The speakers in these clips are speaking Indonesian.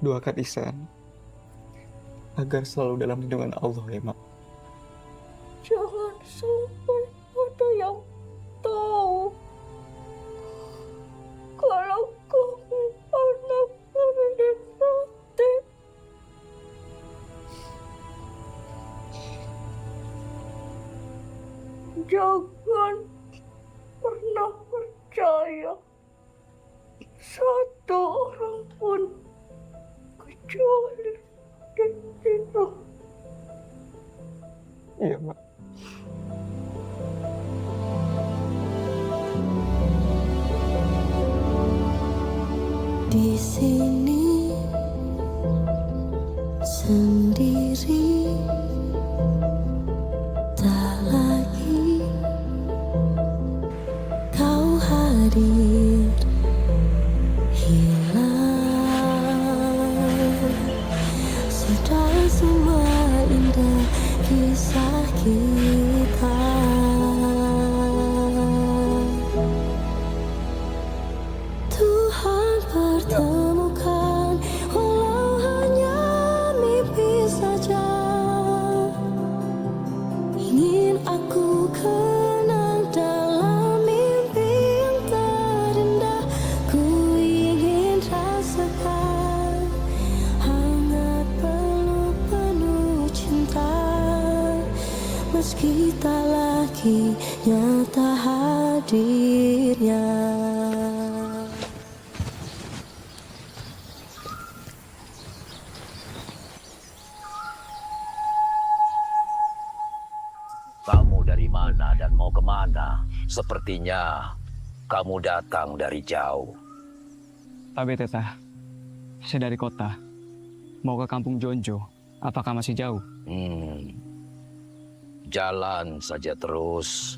Doakan Ihsan agar selalu dalam lindungan Allah ya, Mak. Jangan sampai ada yang tahu kalau kamu anak dari Rati. Jangan pernah percaya satu orang pun kecuali dirimu. Iya, Mak. Di sini sendiri, tak lagi kau hadir, hilang. Sudah semua indah kisah kita. Tuhan pertemukan walau hanya mimpi saja. Ingin aku kenang dalam mimpi yang terindah. Ku ingin rasakan hangat peluk penuh cinta. Meski tak lagi nyata hadirnya. Kamu dari mana dan mau kemana? Sepertinya kamu datang dari jauh. Tabe Teta, saya dari kota. Mau ke kampung Jonjo. Apakah masih jauh? Jalan saja terus.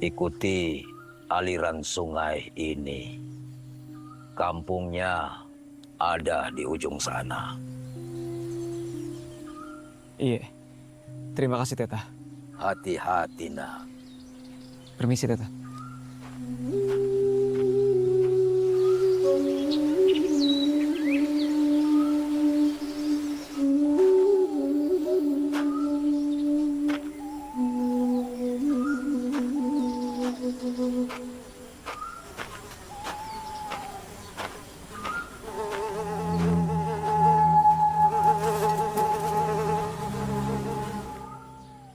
Ikuti aliran sungai ini. Kampungnya ada di ujung sana. Iya. Terima kasih, Teta. Hati-hati, nak. Permisi, Teta.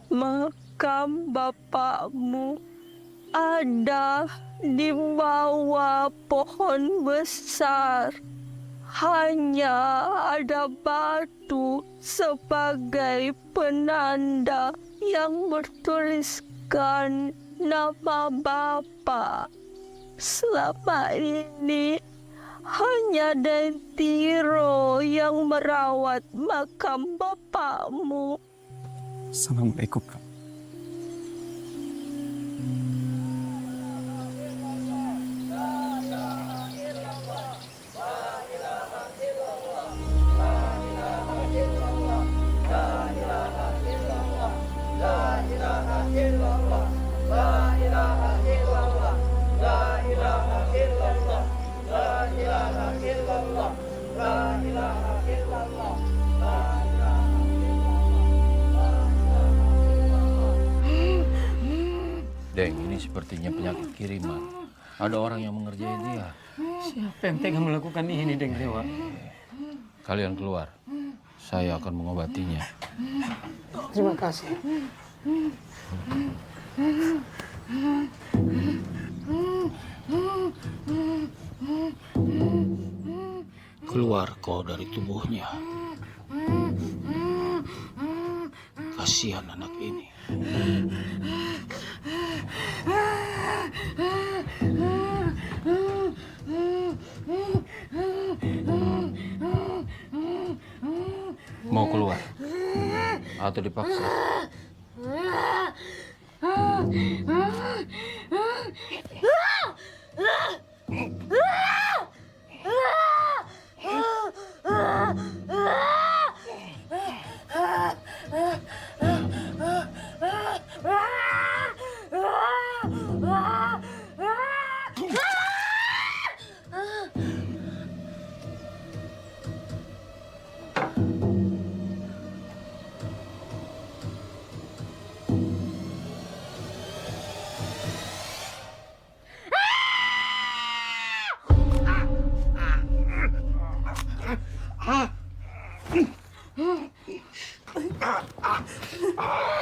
Makam bapakmu ada di bawah pohon besar. Hanya ada batu sebagai penanda yang bertuliskan nama Bapak. Selama ini hanya Dentiro yang merawat makam bapakmu. Assalamualaikum, Kak. Deng, ini sepertinya penyakit kiriman. Ada orang yang mengerjai dia. Siapa yang tega melakukan ini, Deng Dewa? Kalian keluar. Saya akan mengobatinya. Terima kasih. Keluar kau dari tubuhnya. Kasihan anak ini. Mau keluar? Atau dipaksa?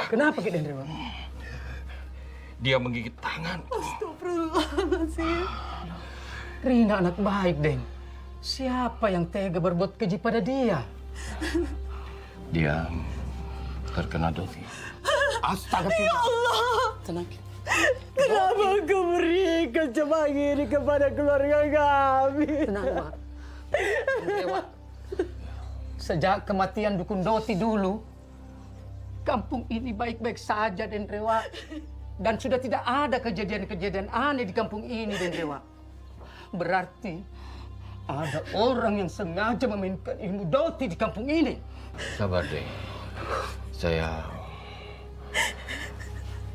Kenapa Ki Den Rewa? Dia menggigit tangan. Rina anak baik, Deng. Siapa yang tega berbuat keji pada dia? Dia terkena dovi. Astaga, ya Allah. Tenang, Ki. Kenapa kau berikan cobaan ini kepada keluarga kami? Tenang, Wak. Dewa. Sejak kematian Dukun Doti dulu, kampung ini baik-baik saja, Den Rewa. Dan sudah tidak ada kejadian-kejadian aneh di kampung ini, Den Rewa. Berarti ada orang yang sengaja memainkan ilmu Doti di kampung ini. Sabar, Deng. Saya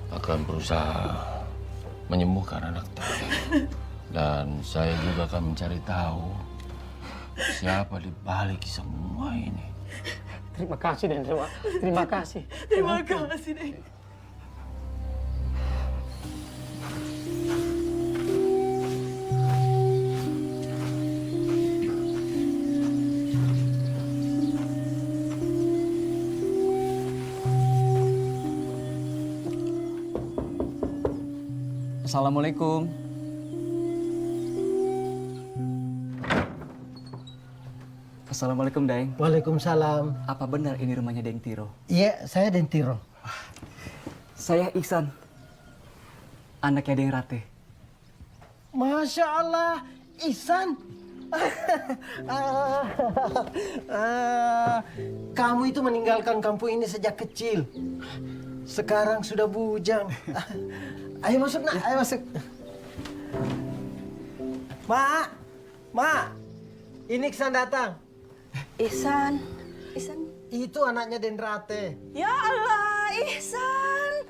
akan berusaha menyembuhkan anak Teh. Dan saya juga akan mencari tahu siapa di balik semua ini. Terima kasih, Den Rewa. Terima kasih. Terima kasih, Deng. Assalamualaikum. Assalamualaikum, Daeng. Waalaikumsalam. Apa benar ini rumahnya Deng Tiro? Iya, saya Dentiro. Saya Ihsan, anaknya Deng Rate. Masya Allah, Ihsan. Kamu itu meninggalkan kampung ini sejak kecil. Sekarang sudah bujang. Ayo masuk, nak. Ayo masuk. Mak, Mak. Ini Ihsan datang. Ihsan. Itu anaknya Denrate. Ya Allah, Ihsan.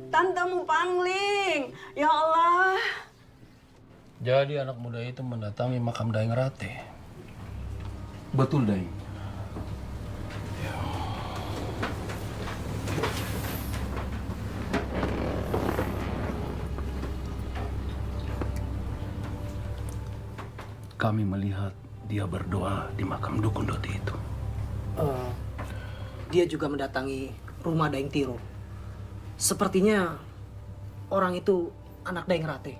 Tantamu pangling. Ya Allah. Jadi anak muda itu mendatangi makam Daeng Rate. Betul, Daeng. Kami melihat dia berdoa di makam Dukun Doti itu. Dia juga mendatangi rumah Daeng Tiro. Sepertinya orang itu anak Daeng Rate.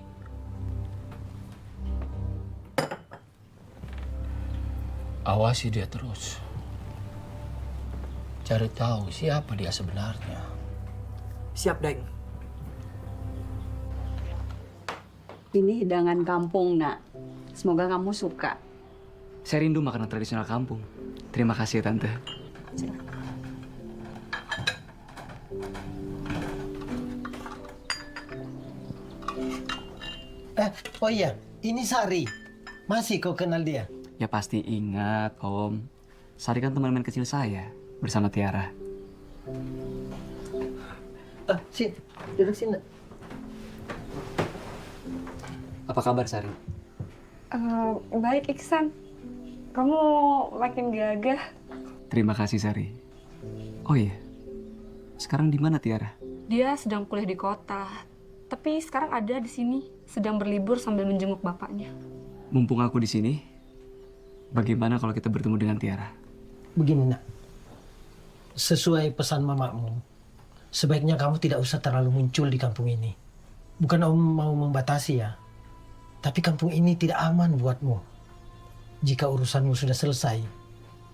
Awasi dia terus. Cari tahu siapa dia sebenarnya. Siap, Daeng. Ini hidangan kampung, Nak. Semoga kamu suka. Saya rindu makanan tradisional kampung. Terima kasih, Tante. Oh iya, ini Sari. Masih kau kenal dia? Ya pasti ingat, Om. Sari kan teman-teman kecil saya bersama Tiara. Sini, duduk sini. Apa kabar, Sari? Baik, Iksan. Kamu makin gagah. Terima kasih, Sari. Oh iya, sekarang di mana Tiara? Dia sedang kuliah di kota. Tapi sekarang ada di sini, sedang berlibur sambil menjenguk bapaknya. Mumpung aku di sini, bagaimana kalau kita bertemu dengan Tiara? Begini, nak. Sesuai pesan mamamu, sebaiknya kamu tidak usah terlalu muncul di kampung ini. Bukan Om mau membatasi ya, tapi kampung ini tidak aman buatmu. Jika urusanmu sudah selesai,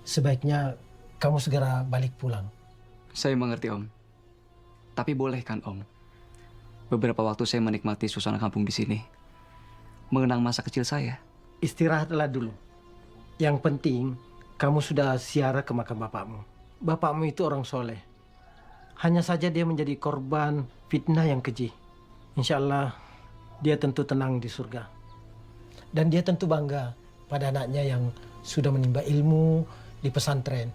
sebaiknya kamu segera balik pulang. Saya mengerti, Om. Tapi boleh kan, Om? Beberapa waktu saya menikmati suasana kampung di sini. Mengenang masa kecil saya. Istirahatlah dulu. Yang penting, kamu sudah ziarah ke makam bapakmu. Bapakmu itu orang soleh. Hanya saja dia menjadi korban fitnah yang keji. Insya Allah, dia tentu tenang di surga. Dan dia tentu bangga pada anaknya yang sudah menimba ilmu di pesantren.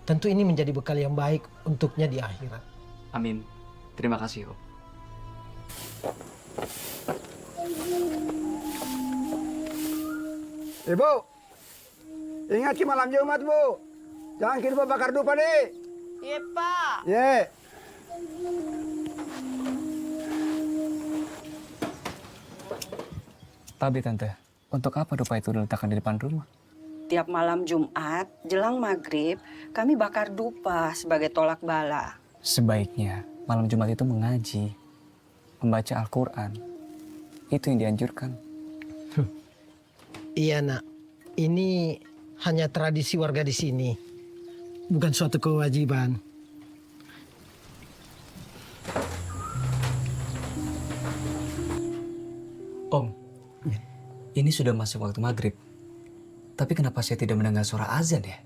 Tentu ini menjadi bekal yang baik untuknya di akhirat. Amin. Terima kasih, Om. Ibu, ingat ki malam Jumat, Bu. Jangan lupa bakar dupa nih. Iya, Pak. Ye. Tapi, Tante, untuk apa dupa itu diletakkan di depan rumah? Tiap malam Jumat, jelang maghrib, kami bakar dupa sebagai tolak bala. Sebaiknya malam Jumat itu mengaji, membaca Al-Quran. Itu yang dianjurkan. Iya nak, ini hanya tradisi warga di sini, bukan suatu kewajiban. Om, ini sudah masuk waktu maghrib. Tapi kenapa saya tidak mendengar suara azan ya?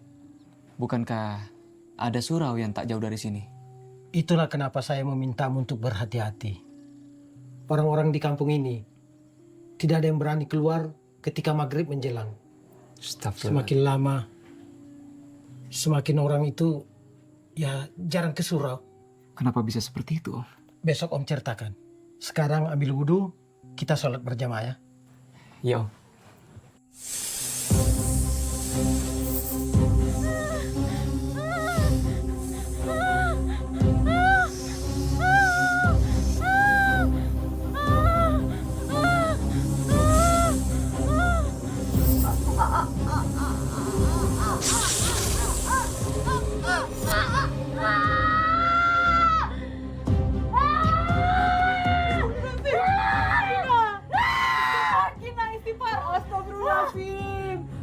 Bukankah ada surau yang tak jauh dari sini? Itulah kenapa saya memintamu untuk berhati-hati. Orang-orang di kampung ini tidak ada yang berani keluar ketika maghrib menjelang. Semakin lama, semakin orang itu ya jarang ke surau. Kenapa bisa seperti itu, Om? Besok Om ceritakan. Sekarang ambil wudhu, kita sholat berjamaah ya. Iya, Om.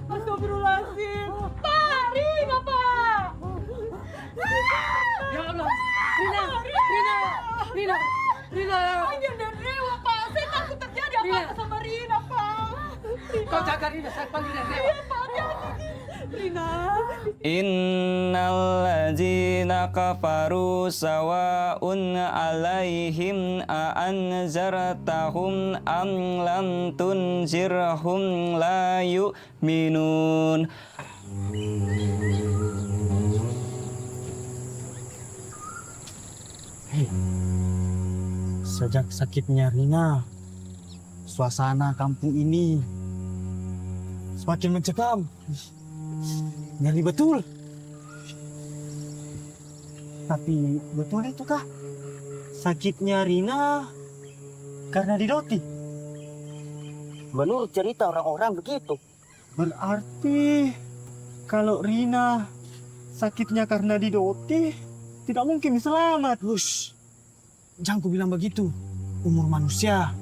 Astagfirullahaladzim. Pak, Rina, Pak. Ya Allah. Rina. Anjir dan Dewa, Pak. Saya takut terjadi apa-apa sama Rina, Pak. Kau jaga Rina, saya panggil Dewa. Iya, Pak. Hati-hati. Rina. Innal ladzina kafaru sawa'un 'alaihim a anzartahum am lam tunzirhum la yu'minun. Sejak sakitnya Rina, suasana kampung ini semakin mencekam. Ngeri betul. Tapi betul itu kah? Sakitnya Rina karena didoti? Menurut cerita orang-orang begitu. Berarti kalau Rina sakitnya karena didoti, tidak mungkin selamat. Hush, jangan ku bilang begitu. Umur manusia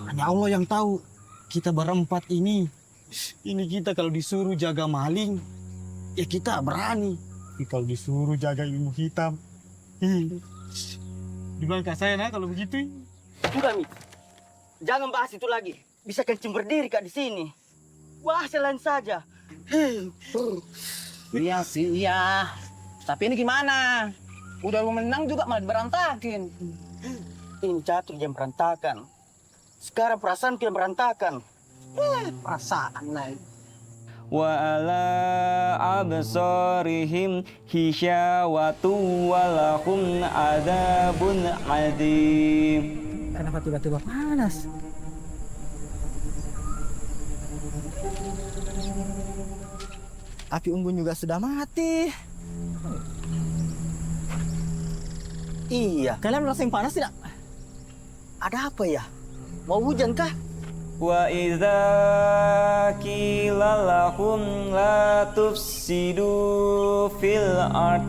hanya Allah yang tahu. Kita berempat ini kita kalau disuruh jaga maling, ya kita berani. Tapi kalau disuruh jaga ilmu hitam, di bangka saya nah kalau begitu. Sudah, Mi. Jangan bahas itu lagi. Bisa kencing berdiri Kak di sini. Bahas yang lain saja. Iya sih, iya. Tapi ini gimana? Udah lu menang juga malah berantakin. Ini catur yang berantakan. Sekarang perasaan yang berantakan. Perasaan lain. Wa ala absarihim hisyawatu walahum adabun adim. Kenapa tiba-tiba panas? Api unggun juga sudah mati. Iya. Kalian merasain panas tidak? Ada apa ya? Mau hujan kah? Wa idza qila lahum la tufsidu fil ard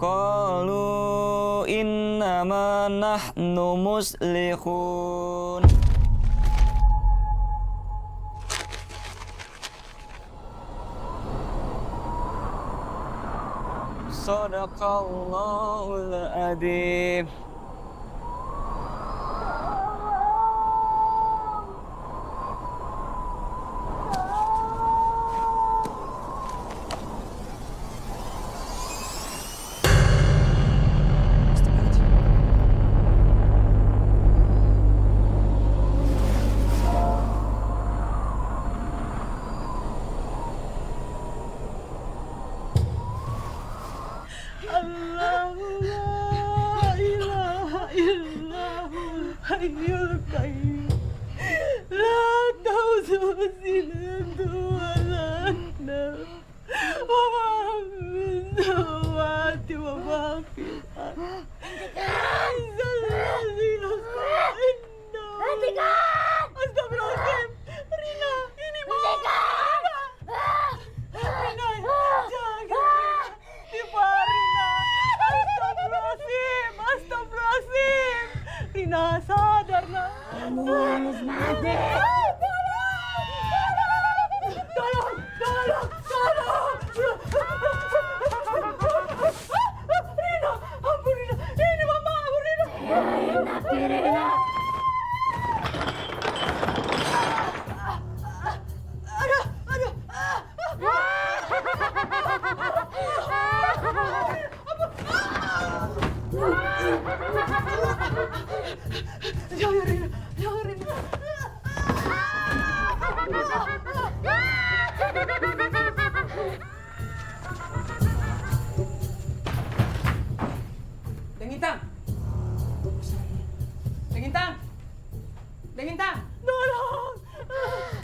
qalu innama nahnu muslihun. Sadaqallahul adzim. Hayyul Qayyum. La ta'khudhuhu sinatun wa la nawm. Wa ma fis samawati wa ma fil ardi. Astagfirullahaladzim. Rina, ini mau. Rina, jaga. Tiba Rina. Astagfirullahaladzim. Dengintang! Dengintang! Dengintang! Tolong!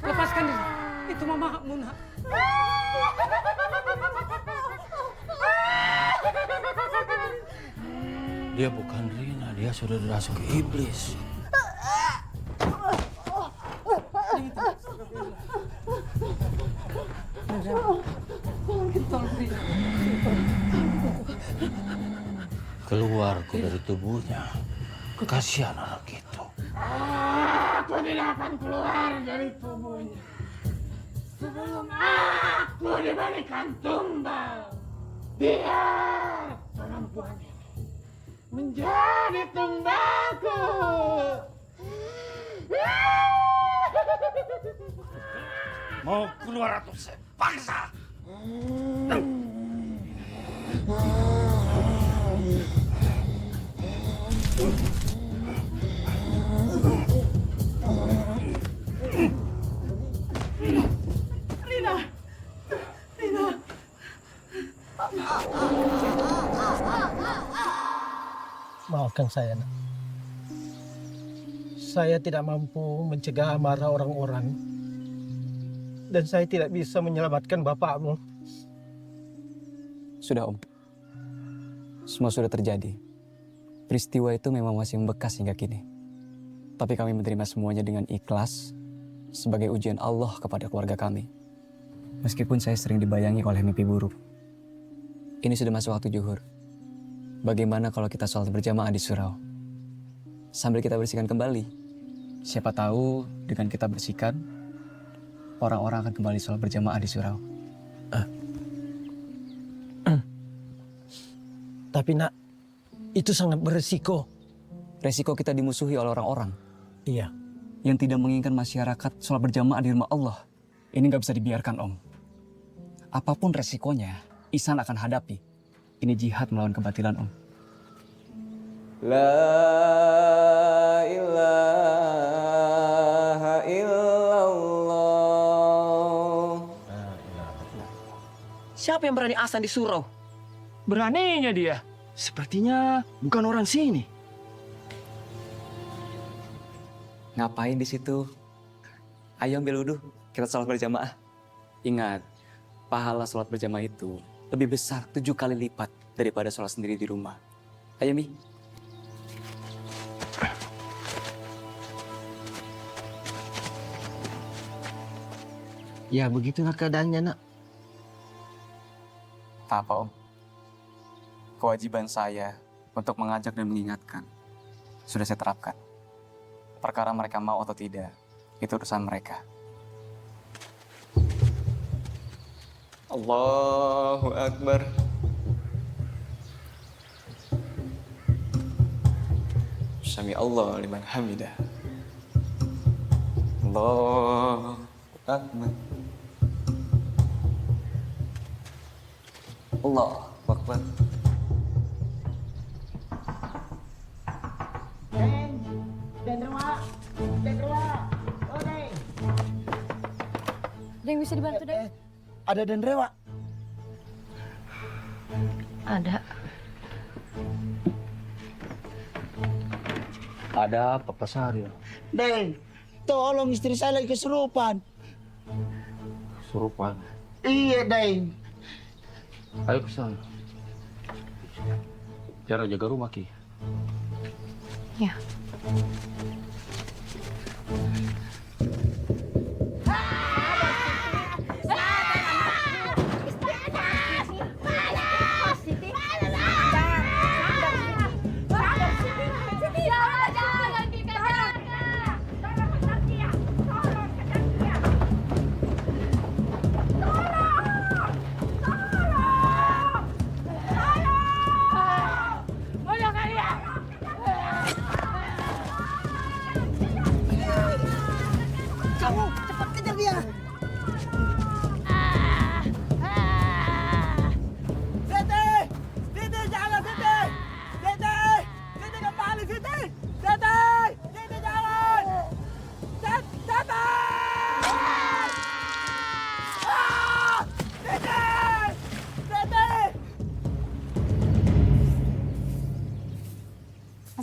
Lepaskan dia. Itu mamamu, nak. Dia bukan Rina, dia sudah dirasuk iblis. Keluar dari tubuhnya. Kasihan anak itu. Aku tidak akan keluar dari tubuhnya sebelum aku diberikan tumbal. Biar perempuan ini menjadi tumbalku. Mau keluar atau saya paksa? Rina! Rina! Maafkan saya, nak. Saya tidak mampu mencegah amarah orang-orang. Dan saya tidak bisa menyelamatkan bapakmu. Sudah, Om. Semua sudah terjadi. Peristiwa itu memang masih membekas hingga kini. Tapi kami menerima semuanya dengan ikhlas sebagai ujian Allah kepada keluarga kami. Meskipun saya sering dibayangi oleh mimpi buruk. Ini sudah masuk waktu zuhur. Bagaimana kalau kita sholat berjamaah di surau? Sambil kita bersihkan kembali. Siapa tahu dengan kita bersihkan, orang-orang akan kembali sholat berjamaah di surau. Tapi nak, itu sangat beresiko. Resiko kita dimusuhi oleh orang-orang. Iya. Yang tidak menginginkan masyarakat sholat berjamaah di rumah Allah. Ini nggak bisa dibiarkan, Om. Apapun resikonya, Ihsan akan hadapi. Ini jihad melawan kebatilan, Om. La ilaha illallah. Siapa yang berani azan di surau? Beraninya dia. Sepertinya bukan orang sini. Ngapain di situ? Ayo ambil wudhu, kita sholat berjamaah. Ingat, pahala sholat berjamaah itu lebih besar 7 kali lipat daripada sholat sendiri di rumah. Ayo, Mi. Ya, begitulah keadaannya, nak. Tak apa, Om. Kewajiban saya untuk mengajak dan mengingatkan sudah saya terapkan. Perkara mereka mau atau tidak, itu urusan mereka. Allahu Akbar. Sami Allah liman hamidah. Allahu Akbar. Allahu Akbar. Ada yang bisa dibantu, Den? Ada Den Rewa. Ada. Ada apa, Pak Saryo? Den, tolong istri saya lagi kesurupan. Kesurupan. Iya, Den. Ayo ke sana. Cara jaga rumah, Ki. Ya.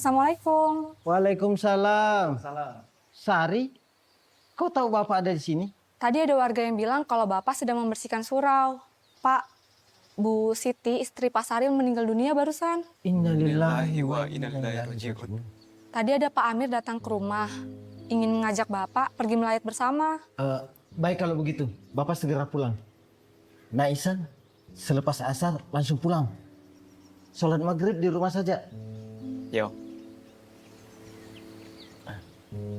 Assalamualaikum. Waalaikumsalam. Sari, kau tahu Bapak ada di sini? Tadi ada warga yang bilang kalau Bapak sedang membersihkan surau. Pak, Bu Siti, istri Pak Saril meninggal dunia barusan. Innalillahi wa inna ilaihi raji'un. Tadi ada Pak Amir datang ke rumah, ingin mengajak Bapak pergi melayat bersama. Baik kalau begitu, Bapak segera pulang. Nah Ihsan, selepas asar langsung pulang. Sholat maghrib di rumah saja. Yo.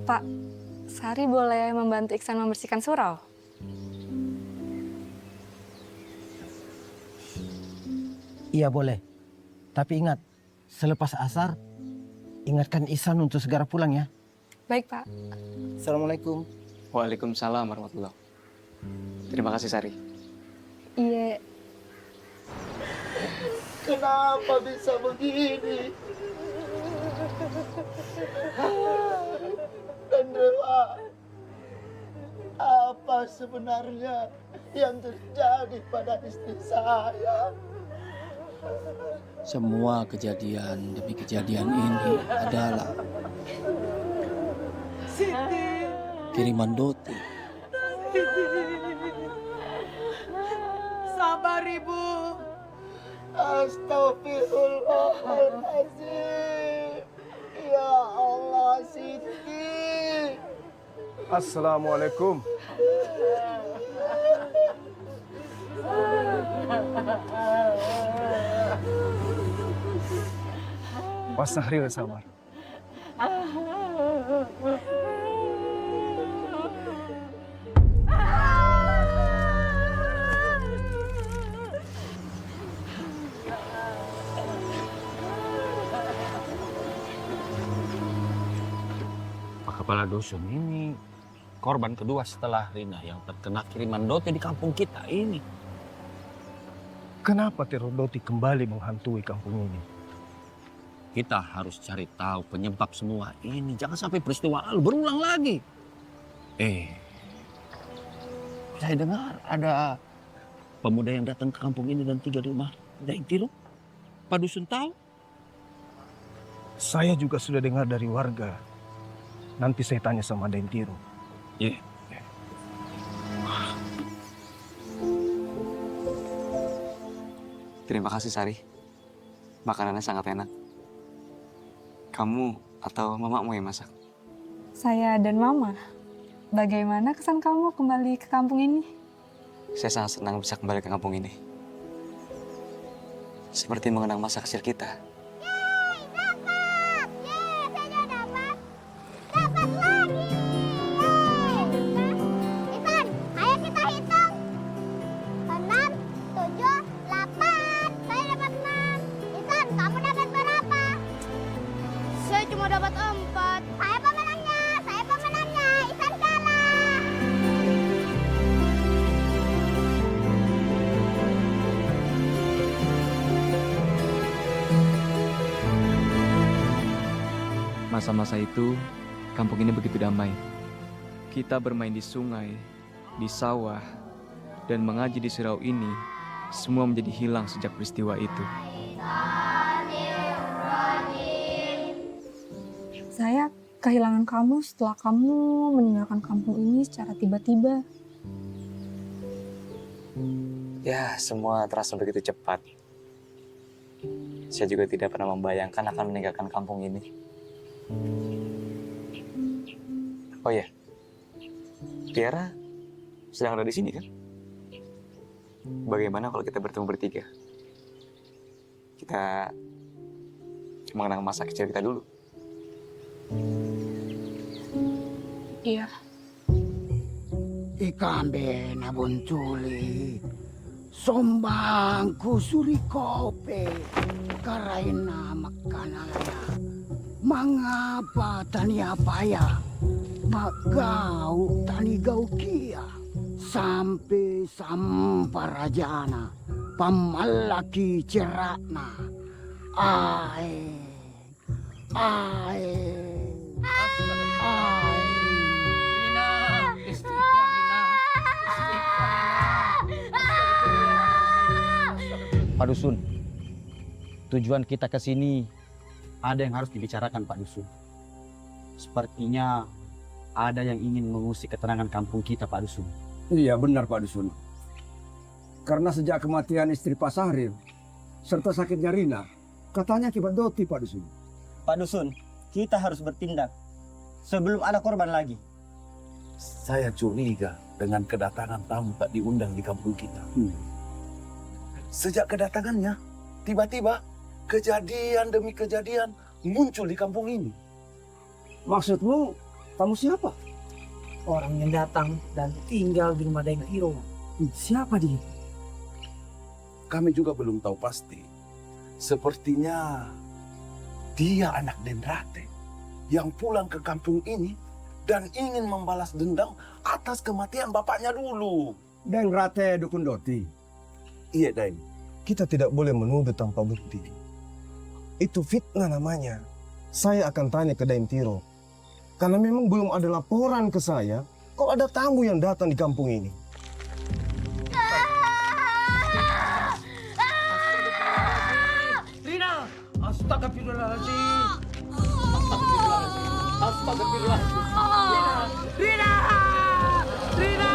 Pak, Sari boleh membantu Iksan membersihkan surau? Iya boleh. Tapi ingat, selepas asar, ingatkan Ihsan untuk segera pulang ya. Baik, Pak. Assalamualaikum. Waalaikumsalam warahmatullahi. Terima kasih Sari. Iya. Kenapa bisa begini? Dan Dewa, apa sebenarnya yang terjadi pada istri saya? Semua kejadian demi kejadian ini adalah kiriman Doti. Sabar Ibu. Astagfirullahaladzim. Ya Allah, Siti. Assalamualaikum. Mas Nahril sabar. Pak Kepala Dusun ini korban kedua setelah Rina yang terkena kiriman Doti di kampung kita ini. Kenapa teror Doti kembali menghantui kampung ini? Kita harus cari tahu penyebab semua ini. Jangan sampai peristiwa lalu berulang lagi. Saya dengar ada pemuda yang datang ke kampung ini dan tinggal di rumah Daeng Tiro. Pak Dusun tahu? Saya juga sudah dengar dari warga. Nanti saya tanya sama Daeng Tiro. Iya. Terima kasih Sari. Makanannya sangat enak. Kamu atau mamamu yang masak? Saya dan Mama. Bagaimana kesan kamu kembali ke kampung ini? Saya sangat senang bisa kembali ke kampung ini. Seperti mengenang masa kecil kita. Masa-masa itu, kampung ini begitu damai. Kita bermain di sungai, di sawah, dan mengaji di surau ini, semua menjadi hilang sejak peristiwa itu. Saya kehilangan kamu setelah kamu meninggalkan kampung ini secara tiba-tiba. Ya, semua terasa begitu cepat. Saya juga tidak pernah membayangkan akan meninggalkan kampung ini. Oh ya, Tiara sedang ada di sini kan? Bagaimana kalau kita bertemu bertiga? Kita mengenang masa kecil kita dulu. Iya. Ikambe nabun culi, sombang kusuri kope, karaina makanannya. Mengapa tani apa ya? Magau tani gau kia. Sampai samparajana, pamalaki cerakna. Ai. Rina, istighfar Rina. Pak Dusun, tujuan kita ke sini ada yang harus dibicarakan Pak Dusun. Sepertinya ada yang ingin mengusik ketenangan kampung kita Pak Dusun. Iya benar Pak Dusun. Karena sejak kematian istri Pak Sahril serta sakitnya Rina, katanya akibat Doti Pak Dusun. Pak Dusun, kita harus bertindak sebelum ada korban lagi. Saya curiga dengan kedatangan tamu tak diundang di kampung kita. Sejak kedatangannya, tiba-tiba kejadian demi kejadian muncul di kampung ini. Maksudmu tamu siapa? Orang yang datang dan tinggal di rumah Daeng Tiro. Siapa dia? Kami juga belum tahu pasti. Sepertinya dia anak Denrate yang pulang ke kampung ini dan ingin membalas dendam atas kematian bapaknya dulu. Denrate dukun Doti. Iya, Daeng. Kita tidak boleh menuduh tanpa bukti. Itu fitnah namanya. Saya akan tanya ke Daeng Tiro. Karena memang belum ada laporan ke saya kalau ada tamu yang datang di kampung ini. Rina! Astagfirullahaladzim! Astagfirullahaladzim! Astagfirullahaladzim! Rina! Rina!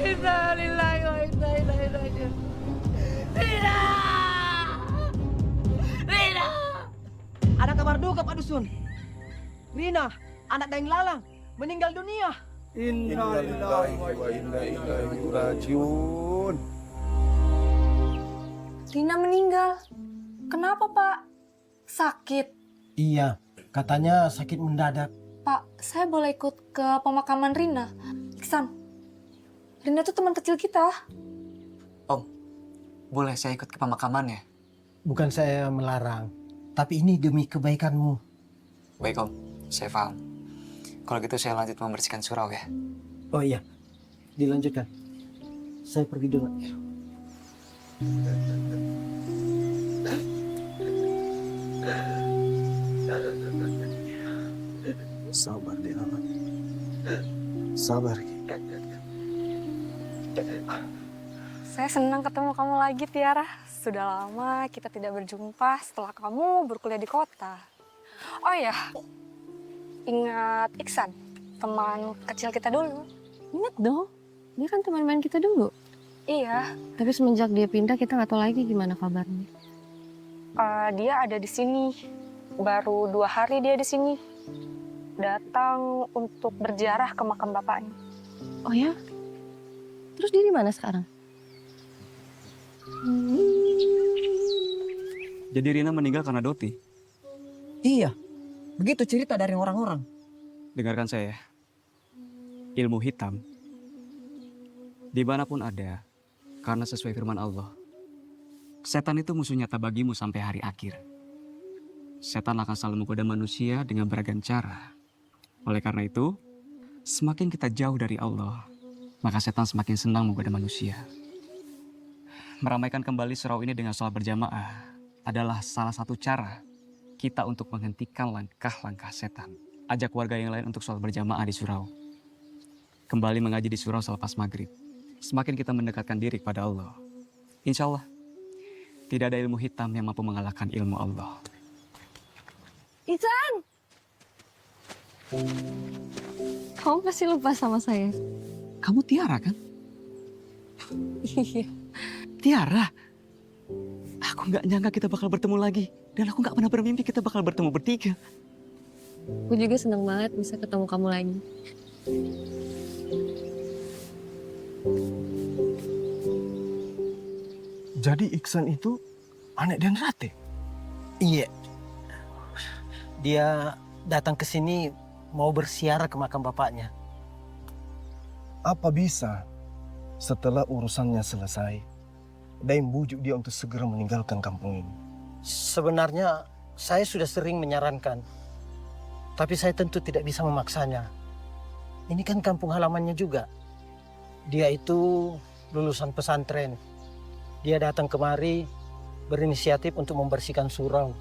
Inna lillahi wa inna ilaihi raji'un. Rina! Rina! Ada kabar duka Pak Dusun. Rina, anak Daeng Lalang, meninggal dunia. Inna lillahi wa inna ilaihi raji'un. Rina meninggal. Kenapa, Pak? Sakit? Iya, katanya sakit mendadak. Pak, saya boleh ikut ke pemakaman Rina. Iksan, Rina tuh teman kecil kita. Om, boleh saya ikut ke pemakamannya? Bukan saya melarang, tapi ini demi kebaikanmu. Baik Om, saya paham. Kalau gitu saya lanjut membersihkan surau ya. Oh iya, dilanjutkan. Saya pergi dulu. Sabar deh, Ahmad. Sabar. Saya senang ketemu kamu lagi, Tiara. Sudah lama kita tidak berjumpa setelah kamu berkuliah di kota. Oh ya, ingat Iksan, teman kecil kita dulu. Ingat dong, dia kan teman main kita dulu. Iya. Tapi semenjak dia pindah, kita nggak tahu lagi gimana kabarnya. Dia ada di sini. Baru 2 hari dia di sini. Datang untuk berziarah ke makam bapaknya. Oh ya? Terus dia di mana sekarang? Jadi Rina meninggal karena Doti? Iya, begitu cerita dari orang-orang. Dengarkan saya. Ilmu hitam dimanapun ada, karena sesuai firman Allah, setan itu musuh nyata bagimu sampai hari akhir. Setan akan selalu menggoda manusia dengan beragam cara. Oleh karena itu, semakin kita jauh dari Allah, maka setan semakin senang menggoda manusia. Meramaikan kembali surau ini dengan sholat berjamaah adalah salah satu cara kita untuk menghentikan langkah-langkah setan. Ajak warga yang lain untuk sholat berjamaah di surau. Kembali mengaji di surau selepas maghrib. Semakin kita mendekatkan diri kepada Allah, insya Allah tidak ada ilmu hitam yang mampu mengalahkan ilmu Allah. Iksan! Kamu pasti lupa sama saya. Kamu Tiara kan? Iya. Tiara? Aku nggak nyangka kita bakal bertemu lagi. Dan aku nggak pernah bermimpi kita bakal bertemu bertiga. Aku juga senang banget bisa ketemu kamu lagi. Jadi Iksan itu anak Denrate? Iya. Dia datang ke sini mau bersiarah ke makam bapaknya. Apa bisa setelah urusannya selesai, Daeng bujuk dia untuk segera meninggalkan kampung ini? Sebenarnya saya sudah sering menyarankan, tapi saya tentu tidak bisa memaksanya. Ini kan kampung halamannya juga. Dia itu lulusan pesantren. Dia datang kemari berinisiatif untuk membersihkan surau,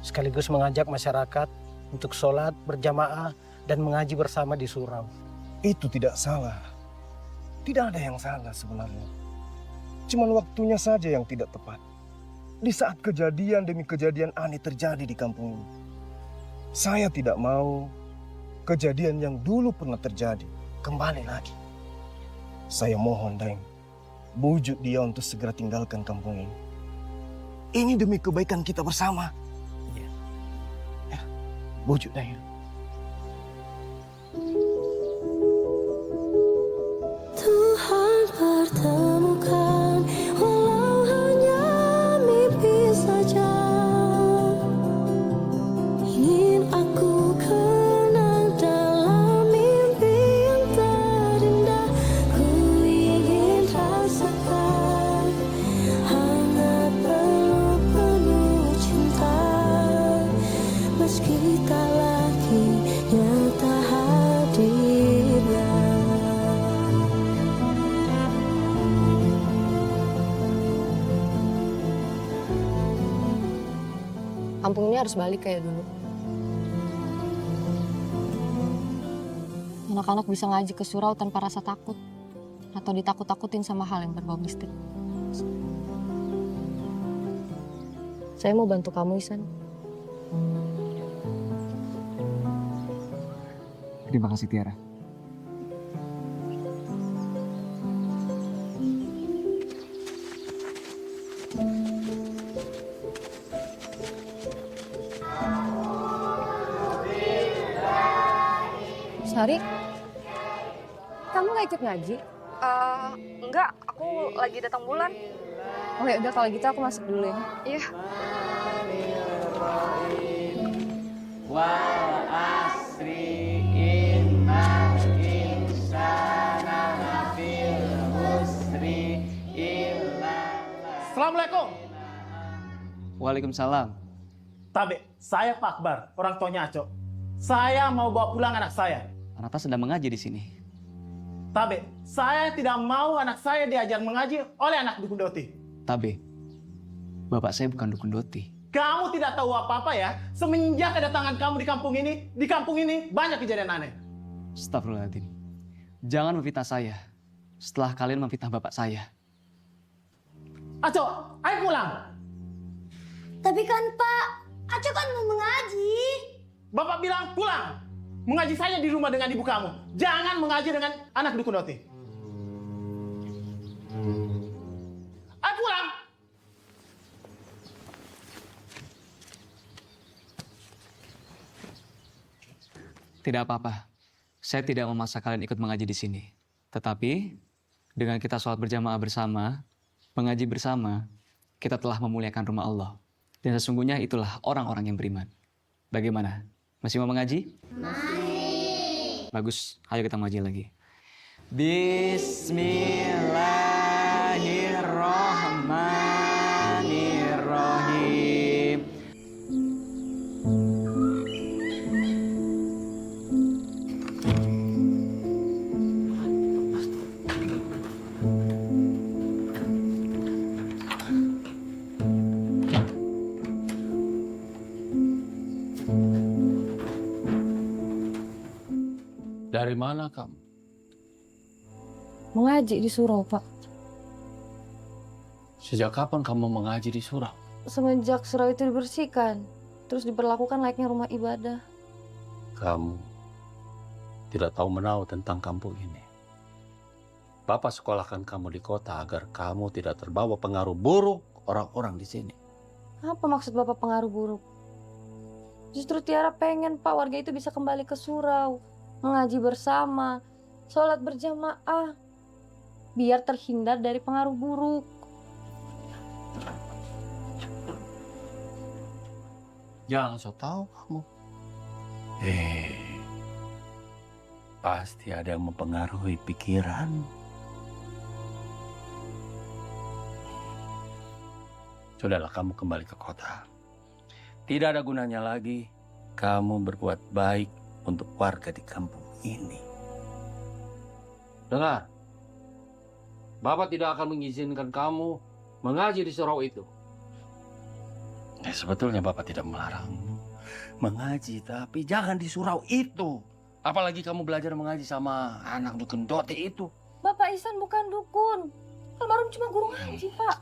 sekaligus mengajak masyarakat untuk sholat berjamaah dan mengaji bersama di surau. Itu tidak salah. Tidak ada yang salah sebenarnya. Cuman waktunya saja yang tidak tepat. di saat kejadian demi kejadian aneh terjadi di kampung ini. Saya tidak mau kejadian yang dulu pernah terjadi kembali lagi. Saya mohon, Daeng, bujuk dia untuk segera tinggalkan kampung ini. Ini demi kebaikan kita bersama. Ya, bujuk Daeng. Tuhan pertemukan walau hanya mimpi saja. Ingin aku kenang dalam mimpi yang terindah. Ku ingin rasakan hangat peluk penuh cinta. Meski tak lagi nyata hadirnya. Kampung ini harus balik kayak dulu. Anak-anak bisa ngaji ke surau tanpa rasa takut. Atau ditakut-takutin sama hal yang berbau mistik. Saya mau bantu kamu, Isan. Terima kasih Tiara. Sari, kamu nggak ikut ngaji? Enggak, aku lagi datang bulan. Oh ya udah kalau gitu aku masuk dulu ya. Iya. Wal asri innal insana lafil khusri illa. Assalamualaikum. Waalaikumsalam. Tabe, saya Pak Akbar, orang tuanya Aco. Saya mau bawa pulang anak saya. Anata sedang mengaji di sini. Tabe, saya tidak mau anak saya diajar mengaji oleh anak dukun Doti. Tabe, bapak saya bukan dukun Doti. Kamu tidak tahu apa-apa ya. Semenjak kedatangan kamu di kampung ini banyak kejadian aneh. Astagfirullahaladzim. Jangan memfitnah saya setelah kalian memfitnah bapak saya. Aco, ayo pulang. Tapi kan Pak, Aco kan mau mengaji. Bapak bilang pulang. Mengaji saya di rumah dengan ibu kamu. Jangan mengaji dengan anak dukun Doti. Ayo pulang. Tidak apa-apa. Saya tidak memaksa kalian ikut mengaji di sini. Tetapi dengan kita sholat berjamaah bersama, mengaji bersama, kita telah memuliakan rumah Allah. Dan sesungguhnya itulah orang-orang yang beriman. Bagaimana? Masih mau mengaji? Masih. Bagus, ayo kita mengaji lagi. Bismillahirrahmanirrahim. Dari mana kamu? Mengaji di surau, Pak. Sejak kapan kamu mengaji di surau? Semenjak surau itu dibersihkan, terus diperlakukan layaknya rumah ibadah. Kamu tidak tahu menahu tentang kampung ini. Bapak sekolahkan kamu di kota agar kamu tidak terbawa pengaruh buruk orang-orang di sini. Apa maksud Bapak pengaruh buruk? Justru Tiara pengen Pak warga itu bisa kembali ke surau, mengaji bersama, sholat berjamaah, biar terhindar dari pengaruh buruk. Jangan so tahu kamu. Pasti ada yang mempengaruhi pikiran. Sudahlah, kamu kembali ke kota. Tidak ada gunanya lagi kamu berbuat baik untuk warga di kampung ini. Dengar, Bapak tidak akan mengizinkan kamu mengaji di surau itu. Sebetulnya Bapak tidak melarangmu mengaji, tapi jangan di surau itu. Apalagi kamu belajar mengaji sama anak dukun Doti itu. Bapak Ihsan bukan dukun. Almarhum cuma guru ngaji, Pak.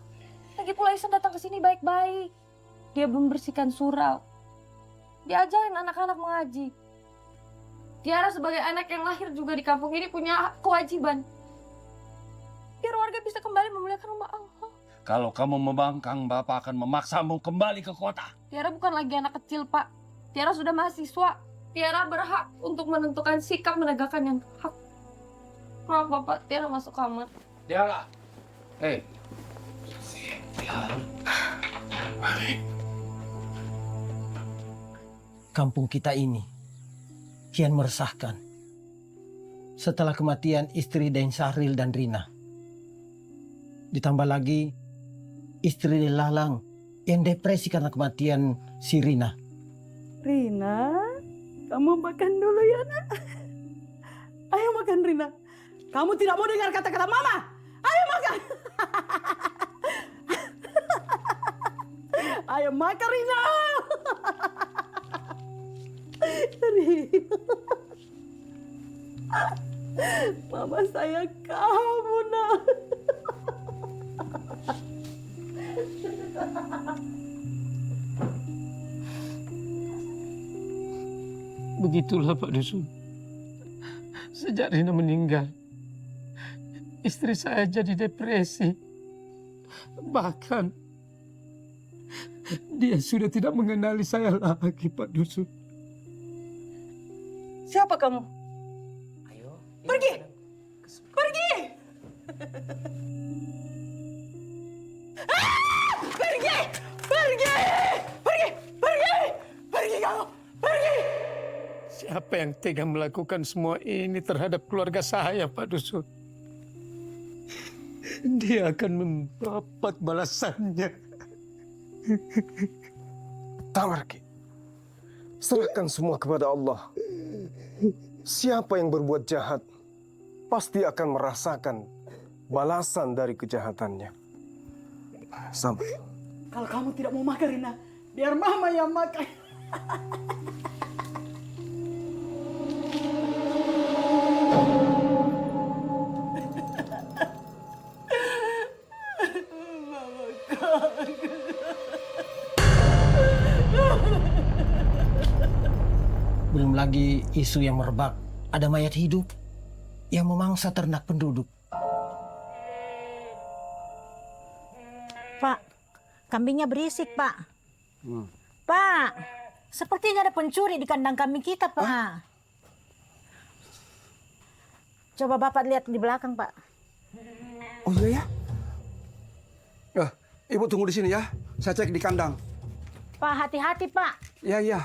Lagi pula Ihsan datang ke sini baik-baik. Dia membersihkan surau. Diajarin anak-anak mengaji. Tiara sebagai anak yang lahir juga di kampung ini punya kewajiban. Biar warga bisa kembali memuliakan rumah Allah. Kalau kamu membangkang, Bapak akan memaksamu kembali ke kota. Tiara bukan lagi anak kecil, Pak. Tiara sudah mahasiswa. Tiara berhak untuk menentukan sikap menegakkan yang hak. Maaf, Bapak. Tiara masuk kamar. Tiara. Hei. Tiara. Kampung kita ini kian meresahkan. Setelah kematian istri Dain Sahril dan Rina. Ditambah lagi istri Lalang yang depresi karena kematian si Rina. Rina, kamu makan dulu ya nak. Ayo makan Rina. Kamu tidak mau dengar kata-kata mama. Ayo makan. Ayo makan Rina. Mama sayang kamu nak. Begitulah Pak Dusun. Sejak Rina meninggal, istri saya jadi depresi. Bahkan dia sudah tidak mengenali saya lagi, Pak Dusun. Siapa kamu? Ayo. Pergi. Pergi. Pergi. Pergi. Pergi. Pergi. Pergi kamu. Pergi. Siapa yang tega melakukan semua ini terhadap keluarga saya, Pak Dusun? Dia akan mendapat balasannya. Tawarki, serahkan semua kepada Allah. Siapa yang berbuat jahat, pasti akan merasakan balasan dari kejahatannya. Sampai. Kalau kamu tidak mau makan Rina, biar mama yang makan. Belum lagi isu yang merebak, ada mayat hidup yang memangsa ternak penduduk. Pak, kambingnya berisik, Pak. Pak, sepertinya ada pencuri di kandang kambing kita, Pak. Coba Bapak lihat di belakang, Pak. Oh iya ya? Ibu tunggu di sini ya. Saya cek di kandang. Pak, hati-hati, Pak. Iya, iya.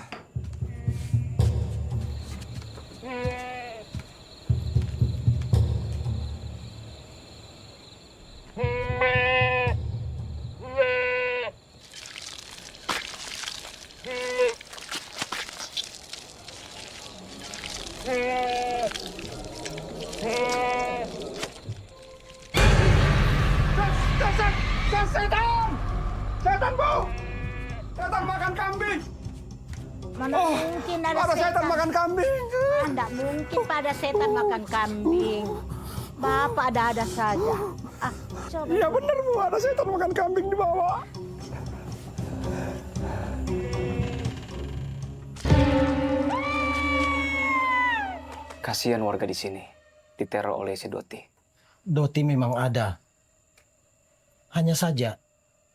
Setan! Setan, Bu! Setan makan kambing! Mana mungkin ada setan makan kambing. Tidak mungkin pada setan makan kambing. Bapak ada-ada saja. Coba. Iya benar, Bu, ada setan makan kambing di bawah. Kasihan warga di sini, diteror oleh si Doti. Doti memang ada. Hanya saja,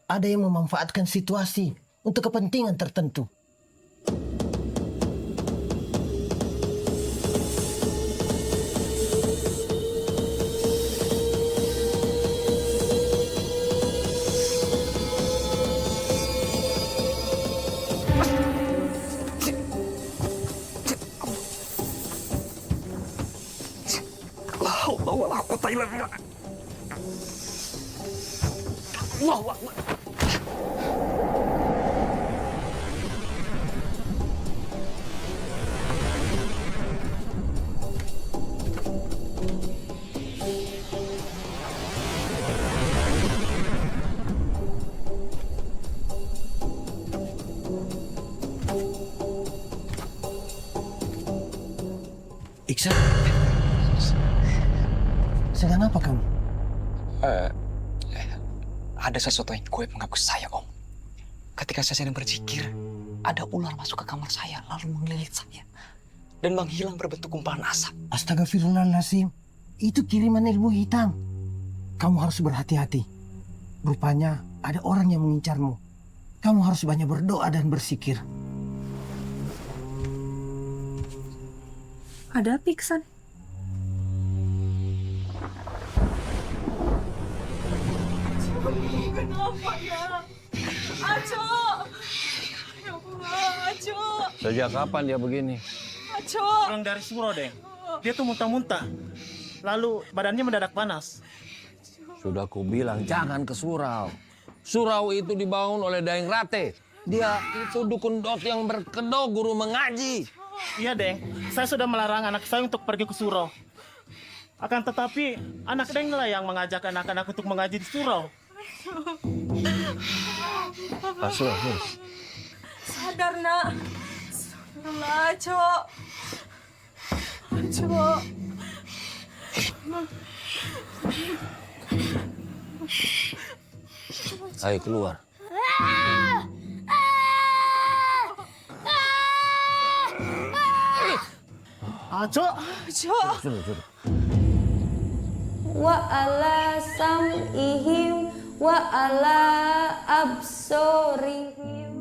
ada yang memanfaatkan situasi untuk kepentingan tertentu. Iksan, sedang apa kamu? ada sesuatu yang goib mengganggu saya, Om. Ketika saya sedang berzikir, ada ular masuk ke kamar saya lalu melilit saya dan menghilang berbentuk gumpalan asap. Astagfirullahaladzim. Itu kiriman ilmu hitam. Kamu harus berhati-hati. Rupanya ada orang yang mengincarmu. Kamu harus banyak berdoa dan berzikir. Ada apa, Iksan? Kenapa ya? Aco! Ya Allah, Aco! Sejak kapan dia begini? Aco! Pulang dari surau, Deng. Dia tuh muntah-muntah. Lalu badannya mendadak panas. Sudah kubilang jangan ke surau. Surau itu dibangun oleh Daeng Rate. Dia itu dukun dot yang berkedok guru mengaji. Iya, Deng. Saya sudah melarang anak saya untuk pergi ke surau. Akan tetapi, anak Deng lah yang mengajak anak-anak untuk mengaji di surau. Sadar, nak. Sadarlah, Aco. Aco. Ayo keluar. Aco. Aco. Sudah. Wa ala sam'ihim wa ala absorihim.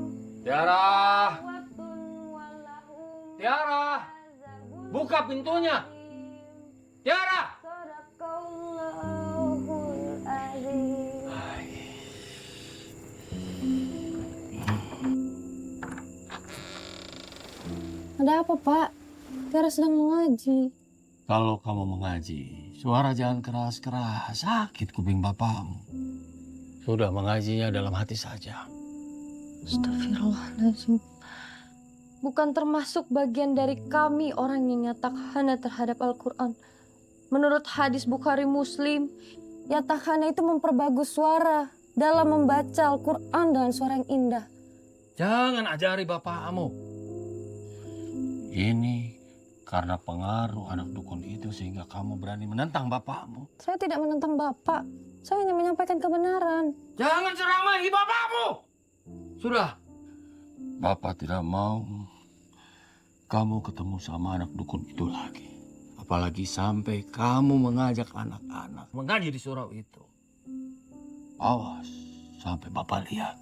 Tiara. Tiara. Buka pintunya. Tiara. Ada apa, Pak? Tiara sedang mengaji. Kalau kamu mengaji, suara jangan keras-keras. Sakit kuping bapakmu. Sudah mengajinya dalam hati saja. Astagfirullahaladzim. Bukan termasuk bagian dari kami orang yang yatakhana terhadap Al-Quran. Menurut hadis Bukhari Muslim, yatakhana itu memperbagus suara dalam membaca Al-Quran dengan suara yang indah. Jangan ajari bapakmu. Ini karena pengaruh anak dukun itu sehingga kamu berani menentang bapakmu. Saya tidak menentang Bapak. Saya hanya menyampaikan kebenaran. Jangan ceramahi bapakmu. Sudah. Bapak tidak mau kamu ketemu sama anak dukun itu lagi. Apalagi sampai kamu mengajak anak-anak mengaji di surau itu. Awas sampai Bapak lihat.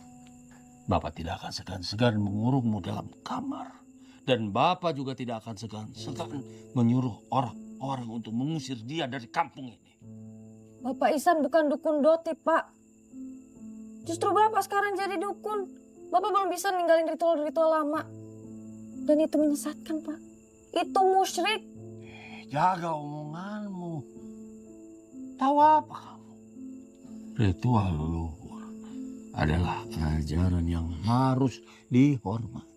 Bapak tidak akan segan-segan mengurungmu dalam kamar. Dan Bapak juga tidak akan segan-segan menyuruh orang-orang untuk mengusir dia dari kampung ini. Bapak Ihsan bukan dukun doti, Pak. Justru Bapak sekarang jadi dukun. Bapak belum bisa ninggalin ritual-ritual lama. Dan itu menyesatkan, Pak. Itu musyrik. Jaga omonganmu. Tahu apa kamu? Ritual leluhur adalah ajaran yang harus dihormati.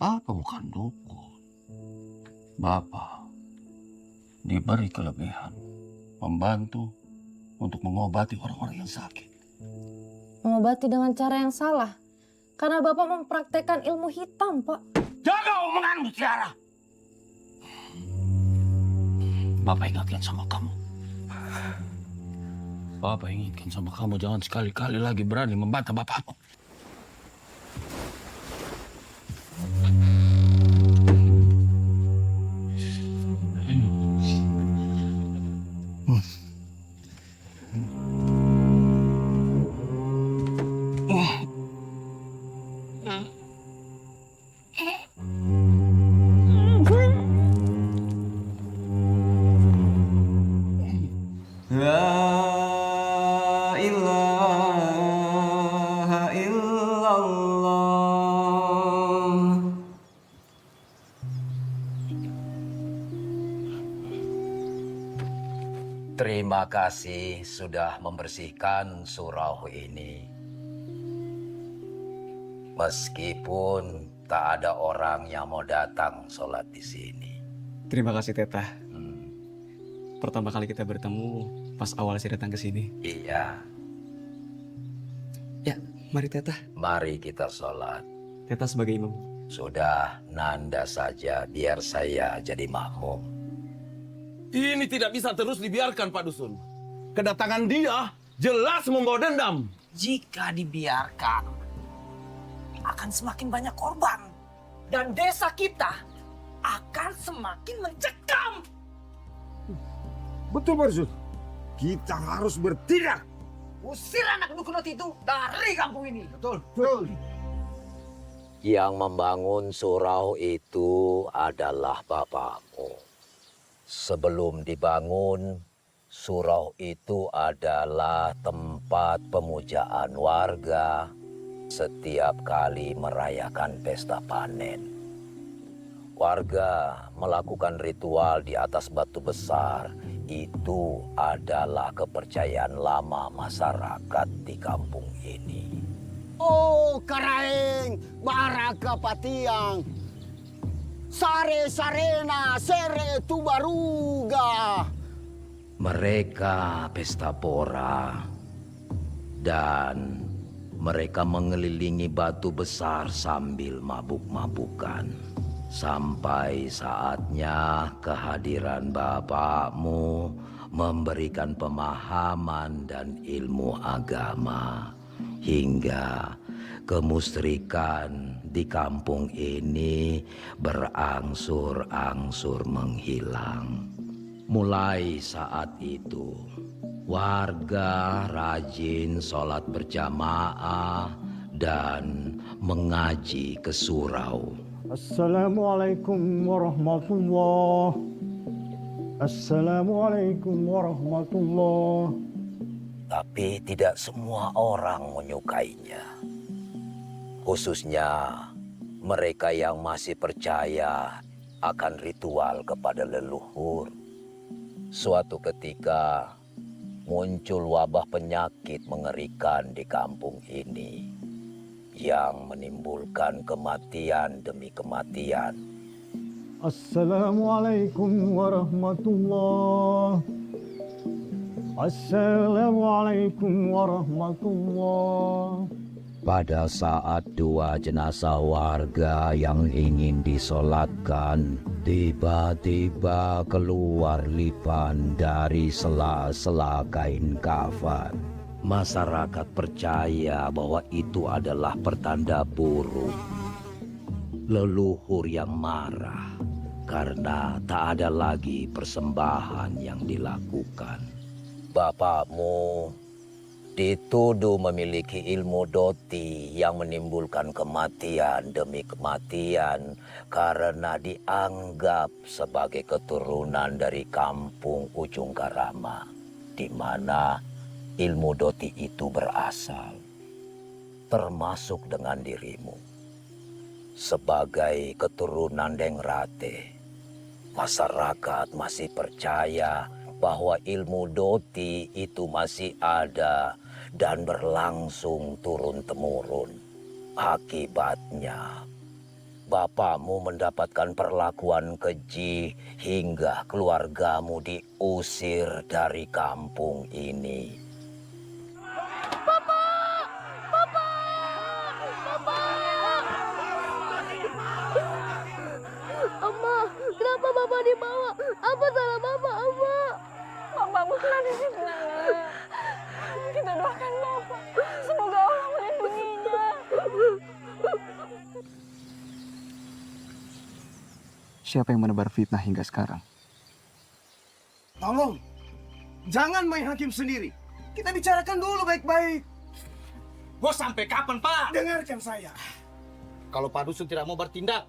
Bapak bukan dukun. Bapak diberi kelebihan membantu untuk mengobati orang-orang yang sakit. Mengobati dengan cara yang salah. Karena Bapak mempraktekkan ilmu hitam, Pak. Jaga omonganmu, Tiara. Bapak ingatkan sama kamu. Bapak ingatkan sama kamu, jangan sekali-kali lagi berani membantah bapakmu. La ilaha illallah. Terima kasih sudah membersihkan surau ini. Meskipun tak ada orang yang mau datang sholat di sini. Terima kasih, Tetah. Pertama kali kita bertemu pas awal saya datang ke sini. Iya. Ya, mari Tetah. Mari kita sholat. Tetah sebagai imam. Sudah, Nanda saja biar saya jadi makmum. Ini tidak bisa terus dibiarkan, Pak Dusun. Kedatangan dia jelas membawa dendam. Jika dibiarkan, akan semakin banyak korban. Dan desa kita akan semakin mencekam. Betul, Pak Dusun. Kita harus bertindak. Usir anak dukun Doti itu dari kampung ini. Betul. Yang membangun surau itu adalah bapakmu. Sebelum dibangun, surau itu adalah tempat pemujaan warga setiap kali merayakan pesta panen. Warga melakukan ritual di atas batu besar. Itu adalah kepercayaan lama masyarakat di kampung ini. Oh, Karaeng, Baraka Patiang, Sare Sarena, Sere Tubaruga. Mereka pesta pora dan mereka mengelilingi batu besar sambil mabuk-mabukan. Sampai saatnya kehadiran bapakmu memberikan pemahaman dan ilmu agama. Hingga kemusyrikan di kampung ini berangsur-angsur menghilang. Mulai saat itu, warga rajin sholat berjamaah dan mengaji ke surau. Assalamualaikum warahmatullah. Assalamualaikum warahmatullah. Tapi tidak semua orang menyukainya. Khususnya mereka yang masih percaya akan ritual kepada leluhur. Suatu ketika muncul wabah penyakit mengerikan di kampung ini yang menimbulkan kematian demi kematian. Assalamualaikum warahmatullah. Assalamualaikum warahmatullah. Pada saat dua jenazah warga yang ingin disolatkan, tiba-tiba keluar lipan dari sela-sela kain kafan. Masyarakat percaya bahwa itu adalah pertanda buruk. Leluhur yang marah karena tak ada lagi persembahan yang dilakukan. Bapakmu dituduh memiliki ilmu Doti yang menimbulkan kematian demi kematian karena dianggap sebagai keturunan dari kampung Ujung Karama, di mana ilmu Doti itu berasal, termasuk dengan dirimu. Sebagai keturunan Dengrate, masyarakat masih percaya bahwa ilmu Doti itu masih ada dan berlangsung turun-temurun. Akibatnya, bapakmu mendapatkan perlakuan keji hingga keluargamu diusir dari kampung ini. Amma, kenapa Bapak dibawa? Apa salah Bapak, Amma? Bapak bukan di sini. Kita doakan Bapak. Semoga Allah melindunginya. Siapa yang menebar fitnah hingga sekarang? Tolong, jangan main hakim sendiri. Kita bicarakan dulu baik-baik. Bos, sampai kapan, Pak? Dengarkan saya. Kalau Pak Dusun tidak mau bertindak,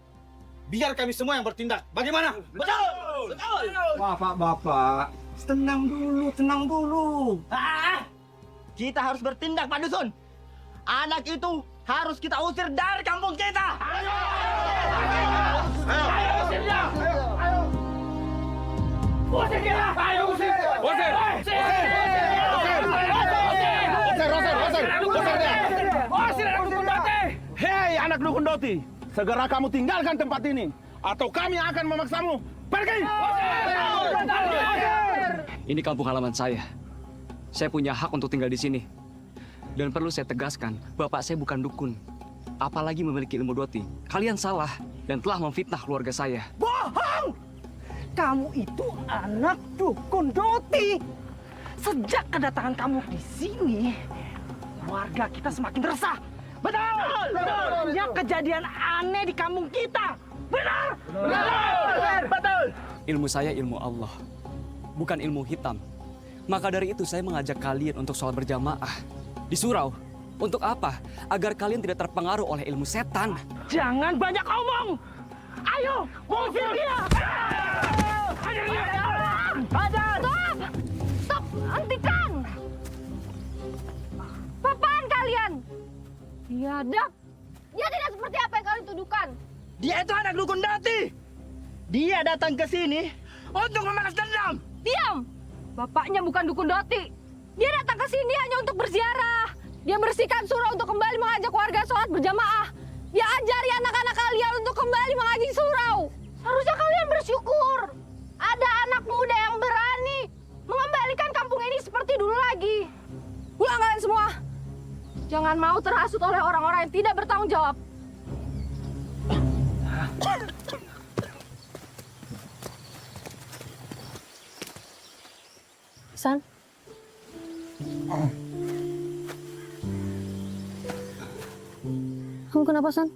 biar kami semua yang bertindak. Bagaimana? Betul! Bapak. Tenang dulu. Kita harus bertindak, Pak Dusun. Anak itu harus kita usir dari kampung kita. Ayo! Usir dia! Usir dia! Ayo usir! Usir anak dukun Doti! Hei anak dukun Doti, segera kamu tinggalkan tempat ini, atau kami akan memaksamu pergi. Ini kampung halaman saya. Saya punya hak untuk tinggal di sini. Dan perlu saya tegaskan, bapak saya bukan dukun. Apalagi memiliki ilmu Doti. Kalian salah dan telah memfitnah keluarga saya. Bohong! Kamu itu anak dukun Doti. Sejak kedatangan kamu di sini, warga kita semakin resah. Betul! Banyak kejadian aneh di kampung kita. Benar! Betul! Ilmu saya ilmu Allah, bukan ilmu hitam. Maka dari itu saya mengajak kalian untuk sholat berjamaah di surau. Untuk apa? Agar kalian tidak terpengaruh oleh ilmu setan. Jangan banyak omong. Ayo, usir dia. Stop! Stop! Hentikan! Apaan kalian? Biadab! Dia tidak seperti apa yang kalian tuduhkan. Dia itu anak dukun Doti. Dia datang ke sini untuk membalas dendam. Diam! Bapaknya bukan dukun Doti. Dia datang ke sini hanya untuk berziarah. Dia bersihkan surau untuk kembali mengajak warga sholat berjamaah. Dia ajari anak-anak kalian untuk kembali mengaji surau. Harusnya kalian bersyukur. Ada anak muda yang berani mengembalikan kampung ini seperti dulu lagi. Pulang kalian semua. Jangan mau terhasut oleh orang-orang yang tidak bertanggung jawab. San. Kamu kenapa, San?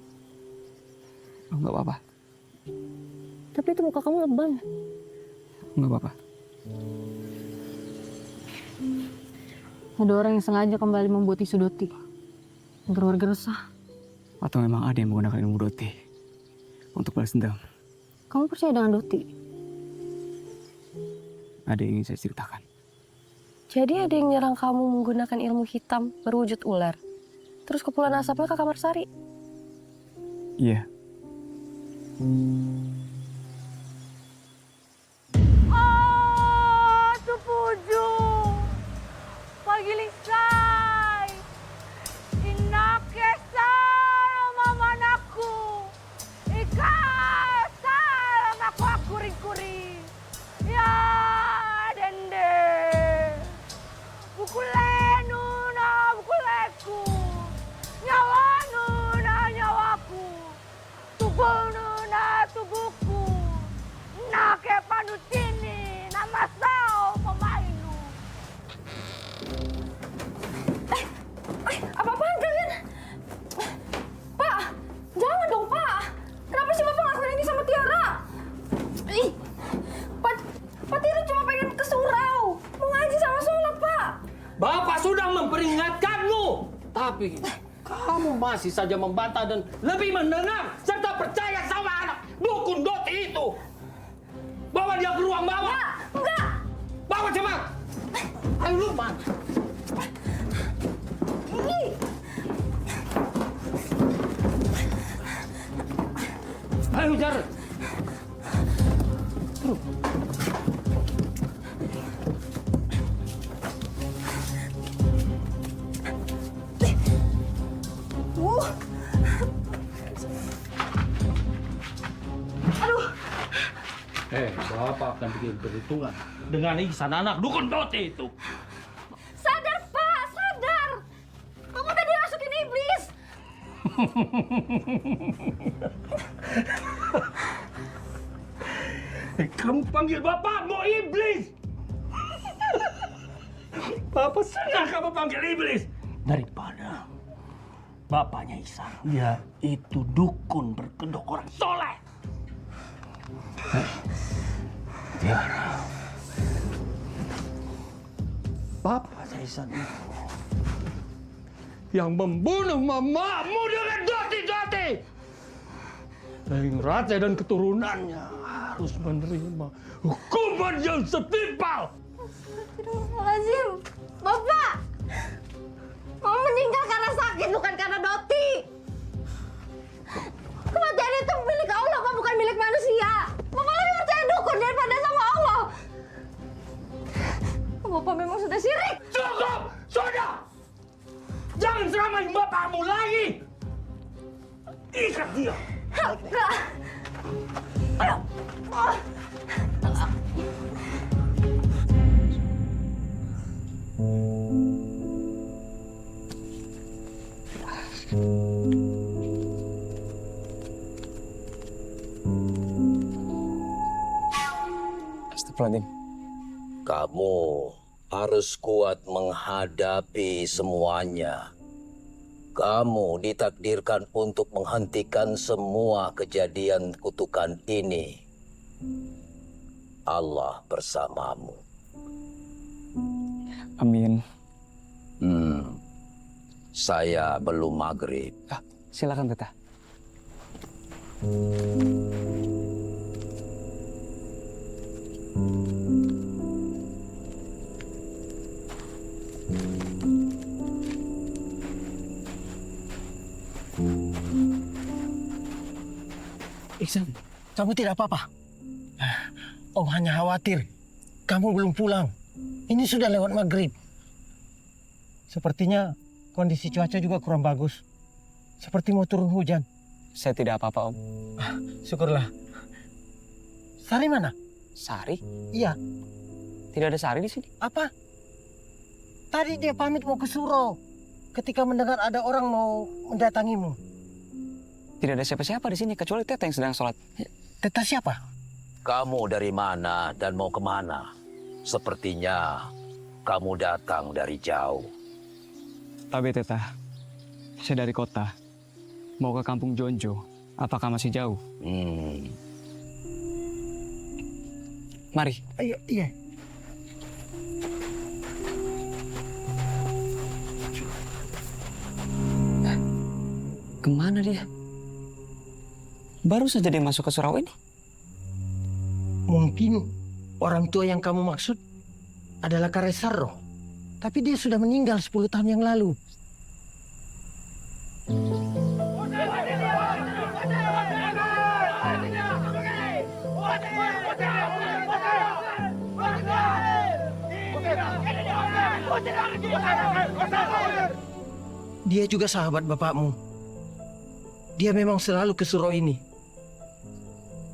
Enggak apa-apa. Tapi itu muka kamu lebam. Enggak apa-apa. Ada orang yang sengaja kembali membuat isu Doti. Agar warga resah. Atau memang ada yang menggunakan ilmu Doti untuk balas dendam? Kamu percaya dengan Doti? Ada yang ingin saya ceritakan. Jadi ada yang nyerang kamu menggunakan ilmu hitam berwujud ular. Terus kepulan asapnya ke kamar Sari. Iya. Oh, tupuju. Pagilisay. Inakesal mamanaku. Ikasal aku kuring-kuring. Ya, dende. Bukulenu na bukuleku. Nyawanu na nyawaku. Tubuhnu na tubuhku. Nake panutini na masao pemainu. Apa-apaan kalian? Pak, jangan dong Pak. Kenapa sih Bapak ngelakuin ini sama Tiara? Ih, Pak Tiara cuma pengen ke surau. Mau ngaji sama sholat Pak. Bapak sudah memperingatkanmu. Tapi kamu masih saja membantah dan lebih mendengar serta percaya sama anak dukun Doti itu. Bawa dia ke ruang bawah. Enggak. Bawa cepat. Ayo Lukman. Ayo Jar. Aduh. Bapak akan bikin perhitungan dengan ihsan anak dukun Doti itu. Sadar Pak, sadar. Kamu tadi masukin iblis. Kamu panggil bapakmu iblis. Bapak senang kamu panggil iblis daripada bapaknya Ihsan. Dia itu dukun berkedok orang soleh. Tiara, bapaknya Ihsan itu yang membunuh mamamu dengan Doti-Doti. Daeng Rate dan keturunannya harus menerima hukuman yang setimpal. Astagfirullahaladzim. Bapak! Mama meninggal karena sakit, bukan karena Doti. Kematian itu milik Allah, Pak, bukan milik manusia. Bapak lebih percaya dukun daripada sama Allah. Bapak memang sudah syirik. Cukup! Sudah! Jangan seramain bapakmu lagi! Ikat dia! Enggak! Ayo! Kamu harus kuat menghadapi semuanya. Kamu ditakdirkan untuk menghentikan semua kejadian kutukan ini. Allah bersamamu. Amin. Saya belum maghrib. Silakan, Teta. Iksan, kamu tidak apa-apa? Om hanya khawatir. Kamu belum pulang. Ini sudah lewat maghrib. Sepertinya kondisi cuaca juga kurang bagus. Seperti mau turun hujan. Saya tidak apa-apa, Om. Syukurlah. Sari mana? Sari? Iya. Tidak ada Sari di sini. Apa? Tadi dia pamit mau ke Suro. Ketika mendengar ada orang mau mendatangimu. Tidak ada siapa-siapa di sini kecuali Teta yang sedang sholat. Teta siapa? Kamu dari mana dan mau kemana? Sepertinya kamu datang dari jauh. Tapi Teta, saya dari kota. Mau ke kampung Jonjo. Apakah masih jauh? Mari. Ayo, iya. Kemana dia? Baru saja dia masuk ke surau ini. Mungkin orang tua yang kamu maksud adalah Karesaro. Tapi dia sudah meninggal 10 tahun yang lalu. Dia juga sahabat bapakmu. Dia memang selalu ke surau ini.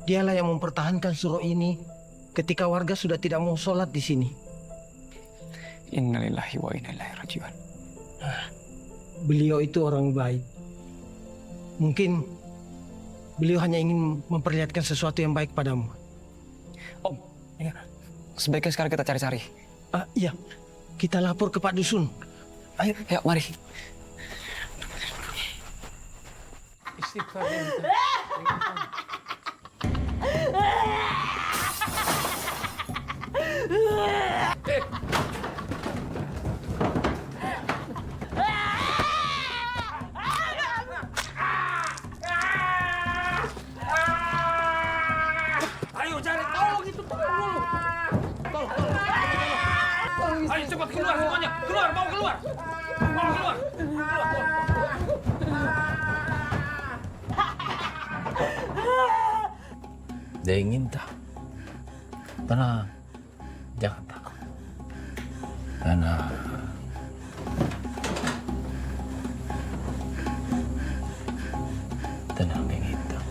Dialah yang mempertahankan surau ini ketika warga sudah tidak mau sholat di sini. Innalillahi wa inna ilaihi raji'un. Beliau itu orang baik. Mungkin beliau hanya ingin memperlihatkan sesuatu yang baik padamu. Om, ya. Sebaiknya sekarang kita cari-cari. Iya, kita lapor ke Pak Dusun. Ayo, mari. Istighfar. Ayo cari tolong itu tolong dulu. Tolong. Ayo cepat keluar semuanya. Keluar, mau keluar. Mau keluar. Dia ingin tak? Tenang. Jangan takut. Tenang. Tenang, ingin tak?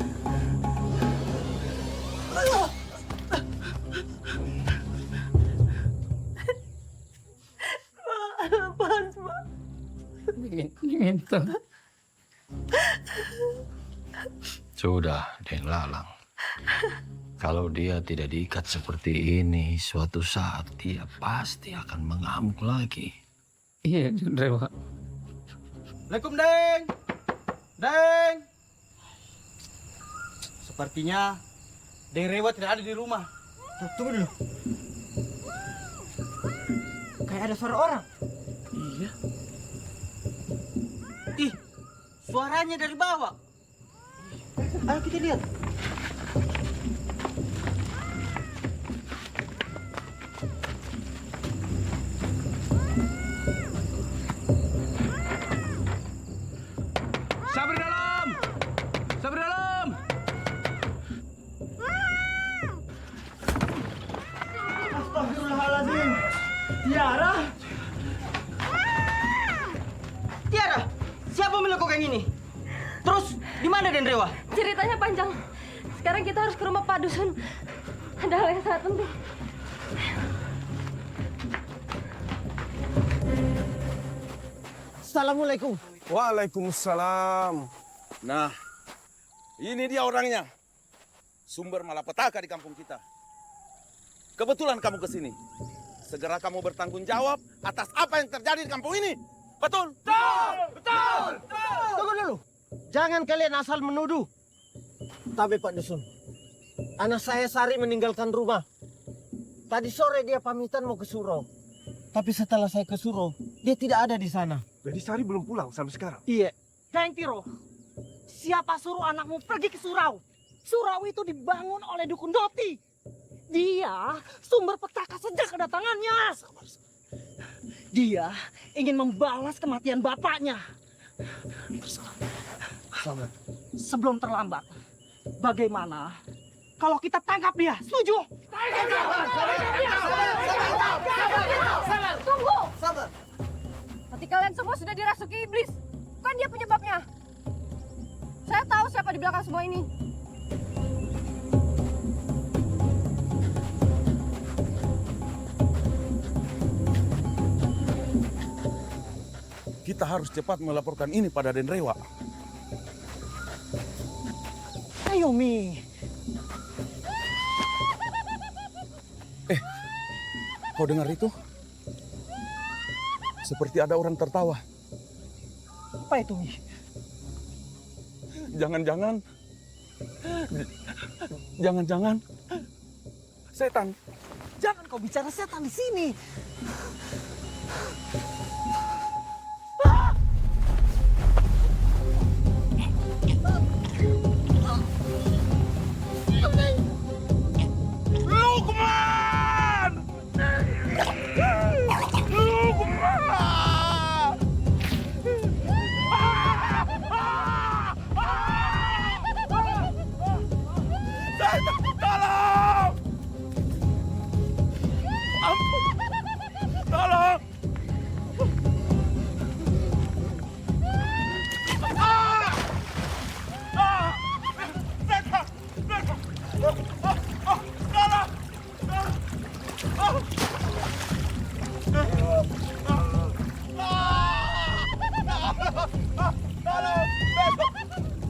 Ingin tak? Sudah, Deng Lalang. Kalau dia tidak diikat seperti ini, suatu saat dia pasti akan mengamuk lagi. Iya, Rewa. Assalamualaikum, Deng. Deng. Sepertinya Deng Rewa tidak ada di rumah. Tunggu dulu. Kayak ada suara orang. Iya. Ih, suaranya dari bawah. Ayo kita lihat. Sabri dalam. Sabri dalam. Astagfirullahaladzim. Tiara. Tiara, siapa melakukan ini? Terus, di mana Den Rewa? Ceritanya panjang. Sekarang kita harus ke rumah Pak Dusun. Ada hal yang sangat penting. Assalamualaikum. Waalaikumsalam. Nah, ini dia orangnya. Sumber malapetaka di kampung kita. Kebetulan kamu ke sini. segera kamu bertanggung jawab atas apa yang terjadi di kampung ini. Betul? Tunggu dulu. Jangan kalian asal menuduh. Tapi Pak Dusun, anak saya Sari meninggalkan rumah. Tadi sore dia pamitan mau ke surau. Tapi setelah saya ke surau, dia tidak ada di sana. Jadi Sari belum pulang sampai sekarang? Iya. Daeng Tiro, siapa suruh anakmu pergi ke surau? Surau itu dibangun oleh Dukun Doti. Dia sumber petaka sejak kedatangannya. Dia ingin membalas kematian bapaknya. Sabar. Sebelum terlambat, bagaimana kalau kita tangkap dia? Setuju? Tunggu! Sabar. Hati kalian semua sudah dirasuki iblis. Bukan dia penyebabnya. Saya tahu siapa di belakang semua ini. Kita harus cepat melaporkan ini pada Den Rewa. Ayo, Mi. Kau dengar itu? Seperti ada orang tertawa. Apa itu, Mi? Jangan-jangan setan. Jangan kau bicara setan di sini.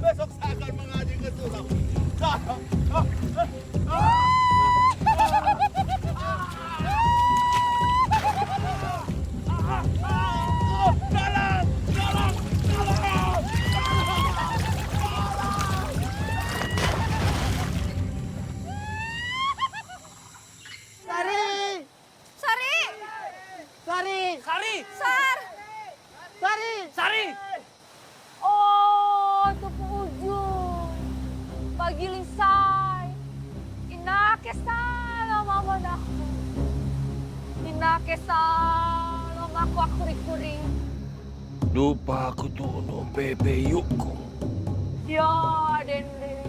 Besok saya akan mengaji ke surau. Oh, tupu ujung. Pagilisay. Inakesala mamanaku. Inakesala makwakuri-kuring. Lupa aku tuno bebe yuko. Ya, dende.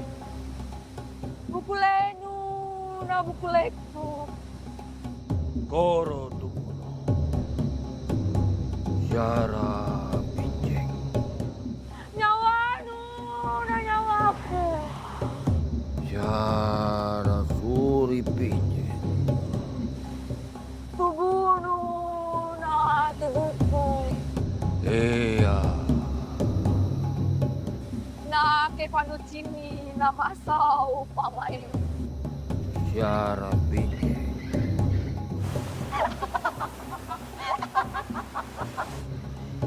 Bukulenu na bukuleku. Koro tuno. Yara pinjeng. Nyawanu na nyawaku. Yara suri pinjeng. Tubuhnu na tubuhku. Iya. Na ke panucini na masau pamay. Yara pinjeng.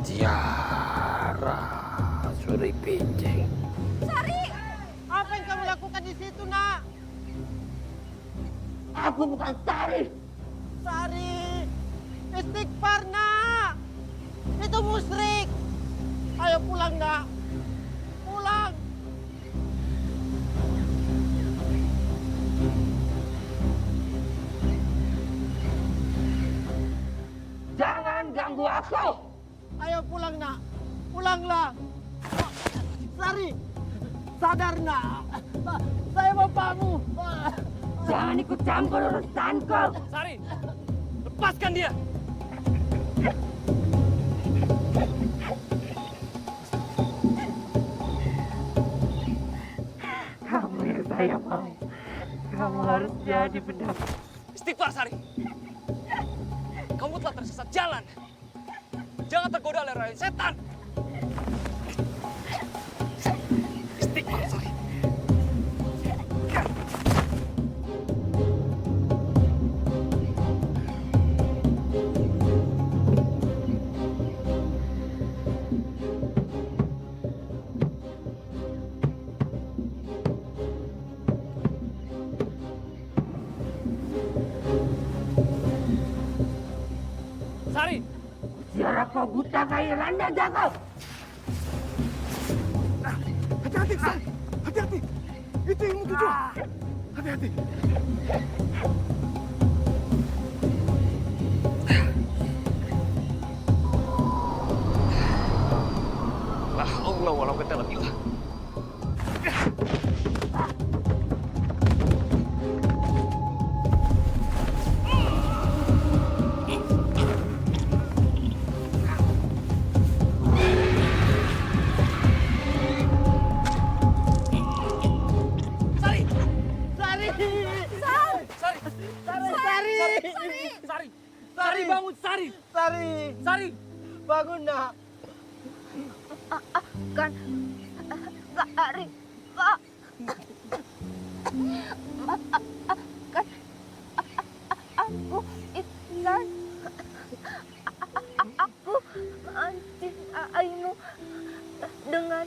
Tiara suri pinjeng. Sari! Apa yang kamu lakukan di situ, Nak? Aku bukan Sari. Sari, istighfar, Nak. Itu musyrik. Ayo pulang, Nak. Pulang. Jangan ganggu aku. Ayo pulang, Nak. Pulanglah. Sari, sadar, Nak. Saya bapakmu. Jangan ikut campur urusanku. Sari, lepaskan dia. Kamu yang saya mau. Kamu harus jadi benar. Istighfar, Sari. Kamu telah tersesat jalan. Jangan tergoda oleh rayuan setan. Istighfar, Sari. Sari! Tiara kau buta kayak Randa Jago. Hati-hati, San. Hati-hati. Itu ilmu tujuan. Hati-hati. La haula wala quwwata illa billah. Sari! Sari! Sari! Sari! Sari! Sari bangun, Sari! Sari! Sari! Bangun nak! Kan, Kak Ari, Kak. Kan, aku Ihsan. Aku mencintaimu dengan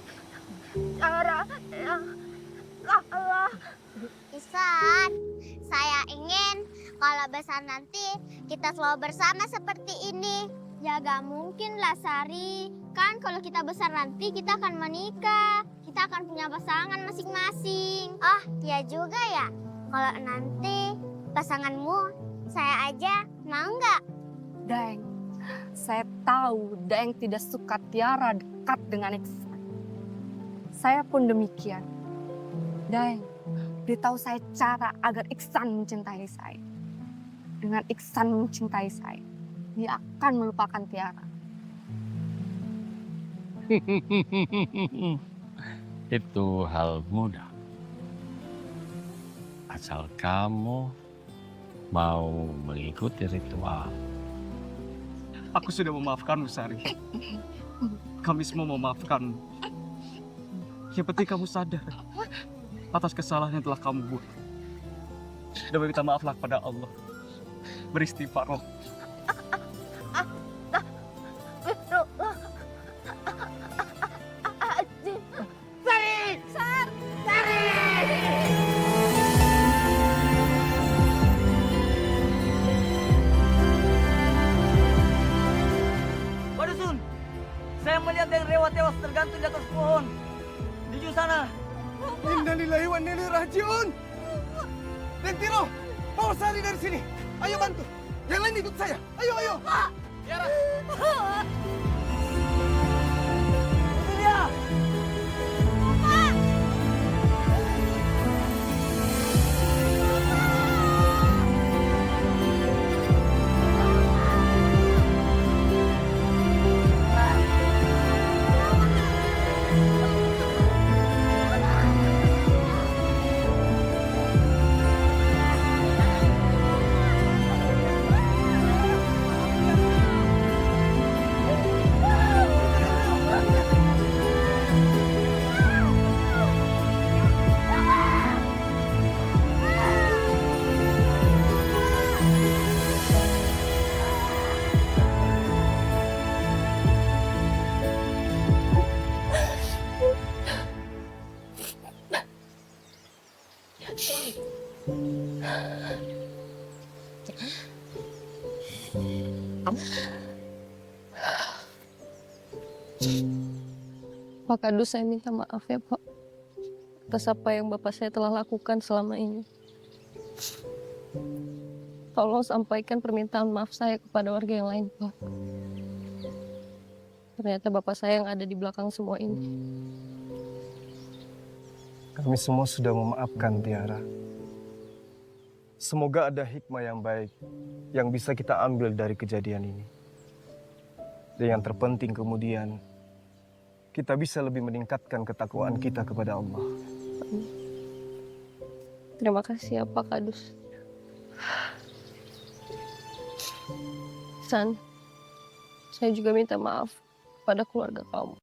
cara yang salah. Ihsan, saya ingin kalau besar nanti kita selalu bersama seperti ini. Ya gak mungkin lah Sari. Kan kalau kita besar nanti kita akan menikah. Kita akan punya pasangan masing-masing. Oh ya juga ya. Kalau nanti pasanganmu saya aja mau nggak? Daeng, saya tahu Daeng tidak suka Tiara dekat dengan Iksan. Saya pun demikian. Daeng, beritahu saya cara agar Iksan mencintai saya. Dengan Iksan mencintai saya, dia akan melupakan Tiara. Itu hal mudah. Asal kamu mau mengikuti ritual. Aku sudah memaafkanmu, Sari. Kami semua memaafkanmu. Yang penting kamu sadar atas kesalahan yang telah kamu buat. Dan meminta maaflah kepada Allah. Beristighfarlah. Sari! Sari! Pak Dusun, saya melihat Deng Rewa tewas tergantung di atas pohon. Di ujung sana. Innalillahi wa inna ilaihi raji'un. Den Tiro, bawa Sari dari sini. Ayo bantu. Yang lain ikut saya. Ayo, ayo. Tiara. Itu dia. Pak Kadus, saya minta maaf ya Pak atas apa yang Bapak saya telah lakukan selama ini. Tolong sampaikan permintaan maaf saya kepada warga yang lain, Pak. Ternyata Bapak saya yang ada di belakang semua ini. Kami semua sudah memaafkan Tiara. Semoga ada hikmah yang baik yang bisa kita ambil dari kejadian ini. Dan yang terpenting kemudian, kita bisa lebih meningkatkan ketakwaan kita kepada Allah. Terima kasih ya Pak Kadus. San, saya juga minta maaf pada keluarga kamu.